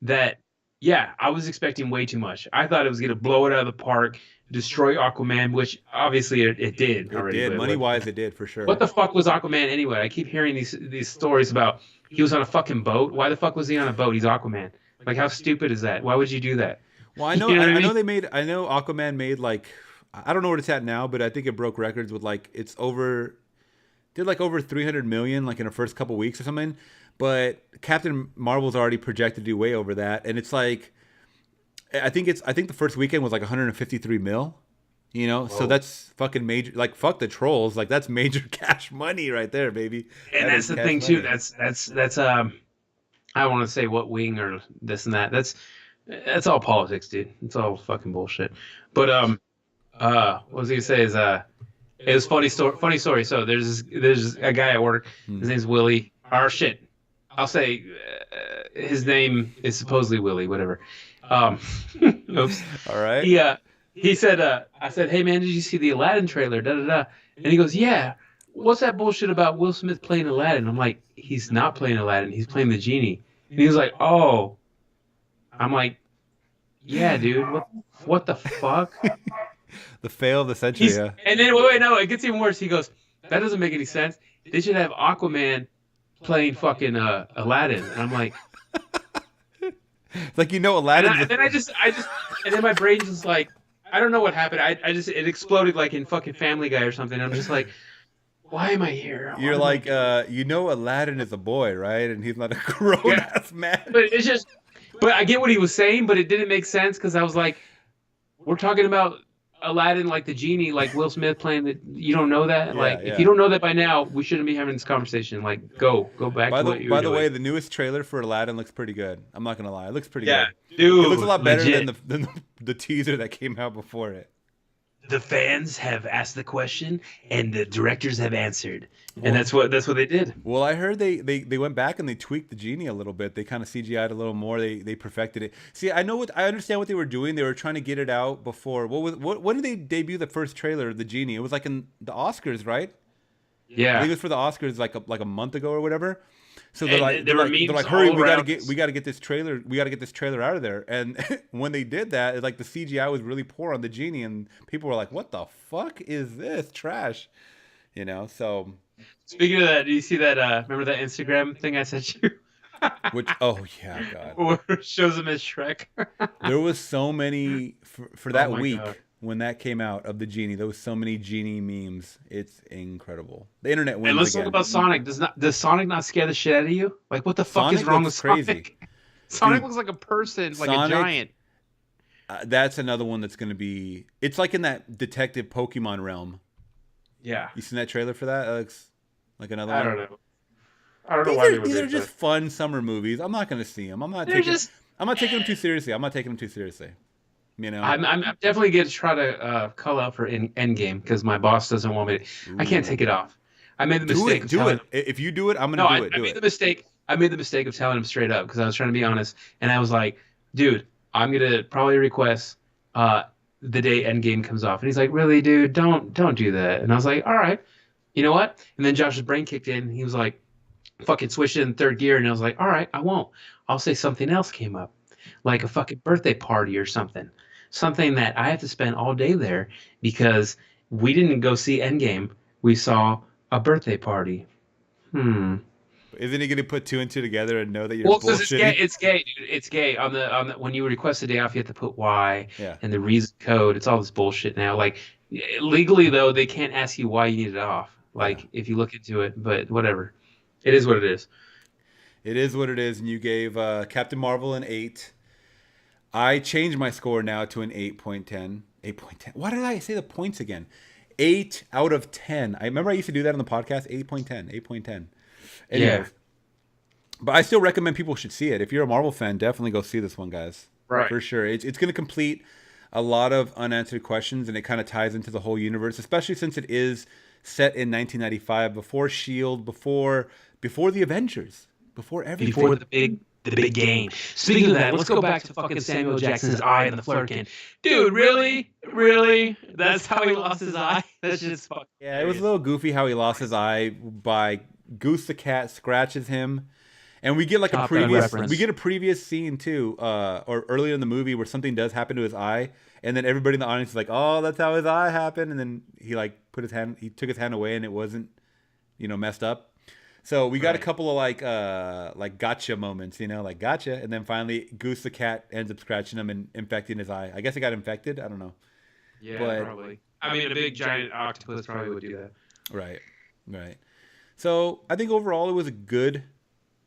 that, yeah, I was expecting way too much. I thought it was going to blow it out of the park, destroy Aquaman, which obviously it did already. did but money wise, it did for sure. what the fuck was Aquaman anyway? I keep hearing these stories about he was on a fucking boat. Why the fuck was he on a boat? He's Aquaman. Like, how stupid is that? Why would you do that? Well, I know, You know what I I know mean? I know Aquaman made like, I don't know what it's at now, but I think it broke records with like, did like over 300 million like in the first couple weeks or something. But Captain Marvel's already projected to do way over that, and it's like, I think the first weekend was like 153 mil. So Whoa. that's fucking major. Like, fuck the trolls. Like, that's major cash money right there, baby. And That that's is the cash thing too. money. That's I don't want to say what wing or this and that. That's all politics, dude. It's all fucking bullshit. But what was he gonna say is it was funny story. Funny story. So there's a guy at work. His name's Willie. Or shit, I'll say his name is supposedly Willie. Whatever. Um, oops. All right. He said I said, hey man, did you see the Aladdin trailer? Da da da. And he goes, yeah. What's that bullshit about Will Smith playing Aladdin? I'm like, he's not playing Aladdin. He's playing the genie. And he was like, oh. I'm like, yeah, dude. What the fuck? The fail of the century. Yeah. And then wait, no, it gets even worse. He goes, that doesn't make any sense. They should have Aquaman playing fucking Aladdin. And I'm like, It's like, Aladdin. and then and then my brain just like, I don't know what happened. It exploded like in fucking Family Guy or something. I'm just like, why am I here? You're like, Aladdin is a boy, right? And he's not a grown ass man. But I get what he was saying, but it didn't make sense because I was like, we're talking about Aladdin like the genie, like Will Smith playing the. You don't know that, if you don't know that by now, we shouldn't be having this conversation. Like, go back to what you were doing. By the way, the newest trailer for Aladdin looks pretty good. I'm not gonna lie, it looks pretty good. Dude, it looks a lot better than the teaser that came out before it. The fans have asked the question, and the directors have answered, and that's what they did. Well, I heard they went back and they tweaked the genie a little bit. They kind of CGI'd a little more. They perfected it. See, I understand what they were doing. They were trying to get it out before. When did they debut the first trailer of the genie? It was like in the Oscars, right? Yeah, I think it was for the Oscars like a month ago or whatever. So they're like, hurry, we gotta get this trailer out of there. And when they did that, it's like the CGI was really poor on the genie, and people were like, "What the fuck is this trash?" So. Speaking of that, do you see that? Remember that Instagram thing I sent you? Which? Oh yeah, God. Where it shows him as Shrek. There was so many for that week. God. When that came out of the genie, there was so many genie memes. It's incredible. The internet wins. And let's again. talk about Sonic. Does Sonic not scare the shit out of you? Like, what the fuck is wrong with Sonic? Crazy. Sonic looks like a person, like a giant. That's another one that's going to be. It's like in that detective Pokemon realm. Yeah. You seen that trailer for that? That looks like another one. I don't know why these are just fun summer movies. I'm not going to see them. I'm not taking them too seriously. I'm definitely going to try to call out for Endgame because my boss doesn't want me to. I can't take it off. I made the mistake. Do it. If you do it, I'm going to do it. I made the mistake of telling him straight up because I was trying to be honest. And I was like, dude, I'm going to probably request the day Endgame comes off. And he's like, really, dude? Don't do that. And I was like, all right. You know what? And then Josh's brain kicked in. He was like, fucking switched in third gear. And I was like, all right, I won't. I'll say something else came up. Like a fucking birthday party or something. Something that I have to spend all day there because we didn't go see Endgame. We saw a birthday party. Isn't he going to put two and two together and know that you're bullshitting? It's gay, dude. It's gay. On the when you request a day off, you have to put why and the reason code. It's all this bullshit now. Like legally though, they can't ask you why you need it off. Like if you look into it, but whatever. It is what it is. It is what it is. And you gave Captain Marvel an 8. I changed my score now to an 8.10. 8.10. Why did I say the points again? 8 out of 10. I remember I used to do that on the podcast. 8.10. 8.10. Anyways, but I still recommend people should see it. If you're a Marvel fan, definitely go see this one, guys. Right. For sure. It's going to complete a lot of unanswered questions, and it kind of ties into the whole universe, especially since it is set in 1995, before S.H.I.E.L.D., before the Avengers, before everything. Before the big game. Speaking of that, let's go back to fucking Samuel Jackson's eye in the Flurkin. Dude, really? Really? That's how he lost his eye? That's just fucking Yeah, it was a little goofy how he lost his eye by Goose the cat scratches him. And we get like a previous scene too, or earlier in the movie where something does happen to his eye, and then everybody in the audience is like, "Oh, that's how his eye happened," and then he took his hand away, and it wasn't, messed up. So we got a couple of like gotcha moments, like gotcha, and then finally Goose the cat ends up scratching him and infecting his eye. I guess it got infected. I don't know. Yeah, probably. I mean, a big giant octopus probably would do that. Right. So I think overall it was a good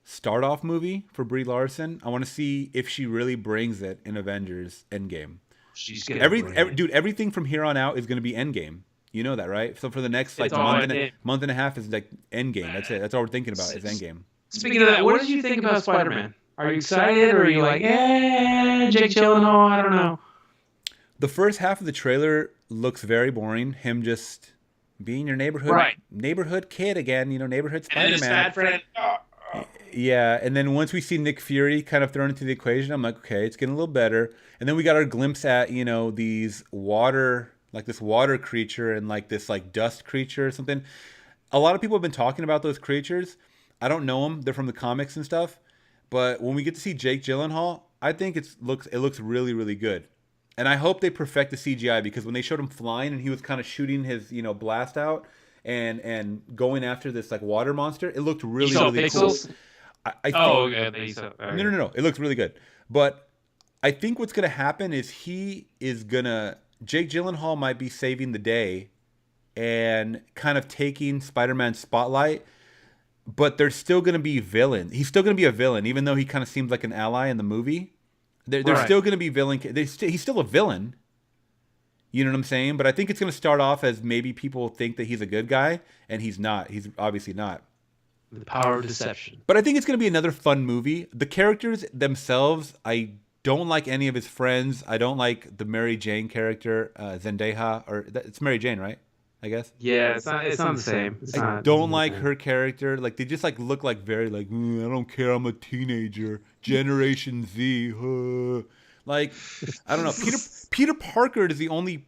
start-off movie for Brie Larson. I want to see if she really brings it in Avengers Endgame. She's gonna dude, everything from here on out is going to be Endgame. You know that, right? So for the next month and a half is like Endgame. That's it. That's all we're thinking about is Endgame. Speaking of that, what did you think about Spider-Man? Are you excited or are you like, Jake Gyllenhaal? I don't know. The first half of the trailer looks very boring. Him just being your neighborhood kid again. Neighborhood And then his Spider-Man. fat friend. Yeah, and then once we see Nick Fury kind of thrown into the equation, I'm like, okay, it's getting a little better. And then we got our glimpse at these water, like this water creature and like this like dust creature or something. A lot of people have been talking about those creatures. I don't know them; they're from the comics and stuff. But when we get to see Jake Gyllenhaal, I think it looks really really good. And I hope they perfect the CGI because when they showed him flying and he was kind of shooting his blast out and going after this like water monster, it looked really really pixels? cool. I think, Yeah, they saw. no. It looks really good. But I think what's going to happen is Jake Gyllenhaal might be saving the day and kind of taking Spider-Man's spotlight, but there's still going to be villain. He's still going to be a villain, even though he kind of seems like an ally in the movie. There's still going to be villain. He's still a villain. You know what I'm saying? But I think it's going to start off as maybe people think that he's a good guy, and he's not. He's obviously not. The power of deception. But I think it's going to be another fun movie. The characters themselves, I don't like any of his friends. I don't like the Mary Jane character, Zendaya, it's Mary Jane, right? I guess. Yeah, it's not the same. I don't like her character. Like they just like look like very like I don't care. I'm a teenager. Generation Z. Like I don't know. Peter Parker is the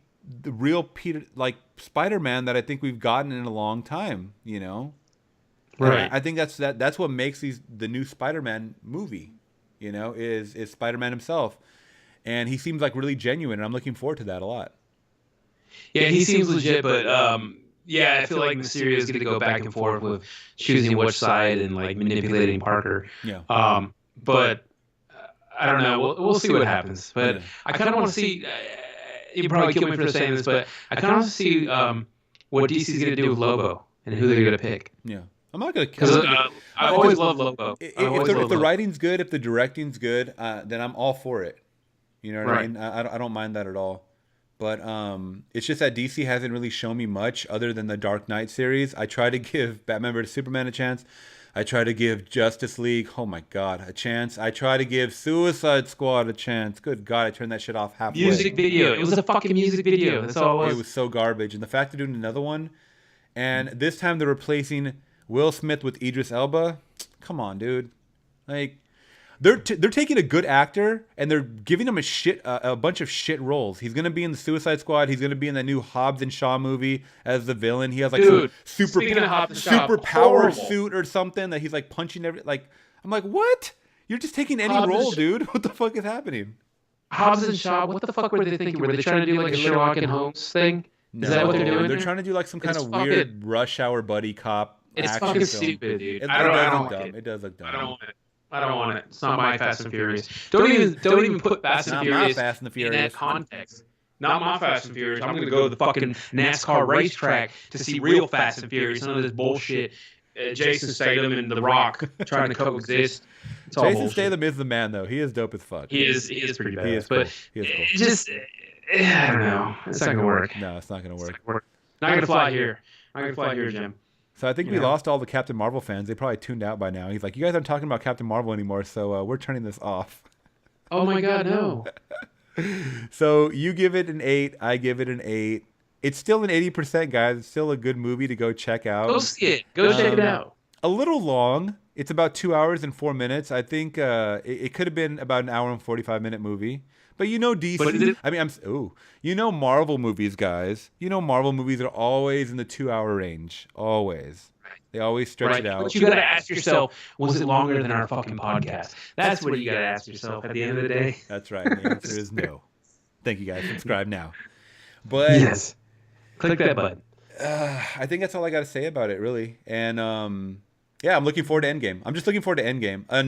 real Peter like Spider-Man that I think we've gotten in a long time. Right. I think that's what makes the new Spider-Man movie. Is Spider-Man himself, and he seems like really genuine, and I'm looking forward to that a lot. Yeah, he seems legit, but yeah, I feel like Mysterio is going to go back and forth with choosing which side and like manipulating Parker. Yeah. But I don't know. We'll see what happens. But yeah. I kind of want to see. You probably kill me for saying this, but I kind of want to see what DC's going to do with Lobo and who they're going to pick. Yeah. I'm not gonna because I always love Lobo. If the writing's good, if the directing's good, then I'm all for it. You know what I mean? I don't mind that at all. But it's just that DC hasn't really shown me much other than the Dark Knight series. I try to give Batman vs Superman a chance. I try to give Justice League, oh my God, a chance. I try to give Suicide Squad a chance. Good God, I turned that shit off halfway. Music video. It was a fucking music video. That's all it was. It was so garbage. And the fact they're doing another one, and this time they're replacing Will Smith with Idris Elba. Come on, dude. Like, they're taking a good actor and they're giving him a bunch of shit roles. He's gonna be in the Suicide Squad. He's gonna be in that new Hobbs and Shaw movie as the villain. He has like some super power suit or something that he's like punching I'm like, what? You're just taking any role, dude. What the fuck is happening? Hobbs and Shaw. What the fuck were they thinking? Were they trying to do like a Sherlock and Holmes thing? No, is that what they're doing? They're trying to do like some kind of weird Rush Hour buddy cop. It's fucking stupid, dude. It does look dumb. It does look dumb. I don't want it. It's not my Fast and Furious. Don't even put Fast and Furious in that context. Not my Fast and Furious. I'm gonna go to the fucking NASCAR racetrack to see real Fast and Furious. None of this bullshit. Jason Statham and The Rock trying to coexist. Jason Statham is the man, though. He is dope as fuck. He is pretty bad. He is cool. I don't know. It's not gonna work. No, it's not gonna work. Not gonna fly here. Not gonna fly here, Jim. So I think we lost all the Captain Marvel fans. They probably tuned out by now. He's like, you guys aren't talking about Captain Marvel anymore, so we're turning this off. Oh my God, no. So you give it an 8. I give it an 8. It's still an 80%, guys. It's still a good movie to go check out. Go see it. Go check it out. A little long. It's about 2 hours and 4 minutes. I think it could have been about an hour and 45-minute movie. But DC, Marvel movies, guys. Marvel movies are always in the 2-hour range. Always. They always stretch it out. But you got to ask yourself, was it longer than our fucking podcast? That's what you got to ask yourself at the end of the day. That's right. The answer is no. Thank you, guys. Subscribe now. But yes. Click that button. I think that's all I got to say about it, really. And yeah, I'm looking forward to Endgame. I'm just looking forward to Endgame. I'm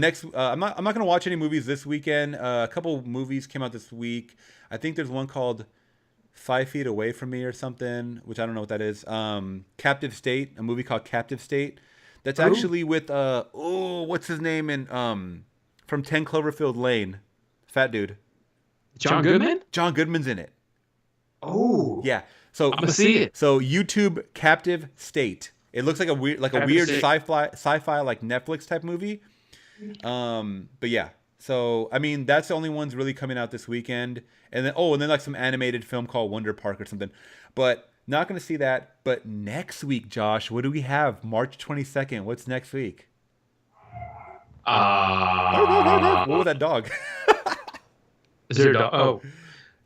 not going to watch any movies this weekend. A couple movies came out this week. I think there's one called 5 Feet Away From Me or something, which I don't know what that is. Captive State, a movie called Captive State. That's actually with what's his name in from 10 Cloverfield Lane, fat dude. John Goodman? John Goodman's in it. Oh. Yeah. So I'm gonna see it. So YouTube Captive State. It looks like a weird sci-fi like Netflix type movie. But yeah. So I mean, that's the only ones really coming out this weekend. And then like some animated film called Wonder Park or something. But not going to see that. But next week, Josh, what do we have? March 22nd. What's next week? What was that dog? Is there a dog? Oh.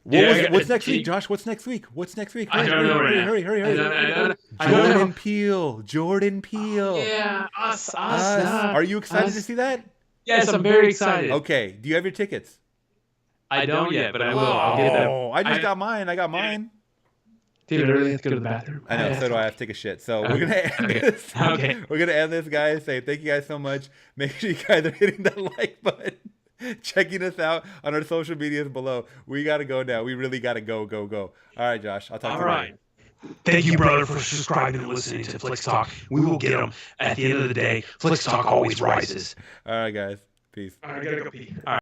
What's next week, Josh? What's next week? Hurry, I don't know right now. hurry. I don't know. Jordan Peele. Yeah, us. Are you excited to see that? Yes, I'm very excited. Okay. Do you have your tickets? I don't yet, but I will. I'll get them. Oh, I just got mine. I got mine. Dude, I really have to go to the bathroom. I know, so do I have to take a shit. So we're gonna end this. Okay. We're gonna end this, guys. Say thank you guys so much. Make sure you guys are hitting that like button. Checking us out on our social medias below. We gotta go now. We really gotta go. All right, Josh. I'll talk to you later. Thank you, brother, for subscribing and listening to Flix Talk. We will get them. At the end of the day, Flix Talk always rises. All right, guys. Peace. All right, I gotta go pee. All right.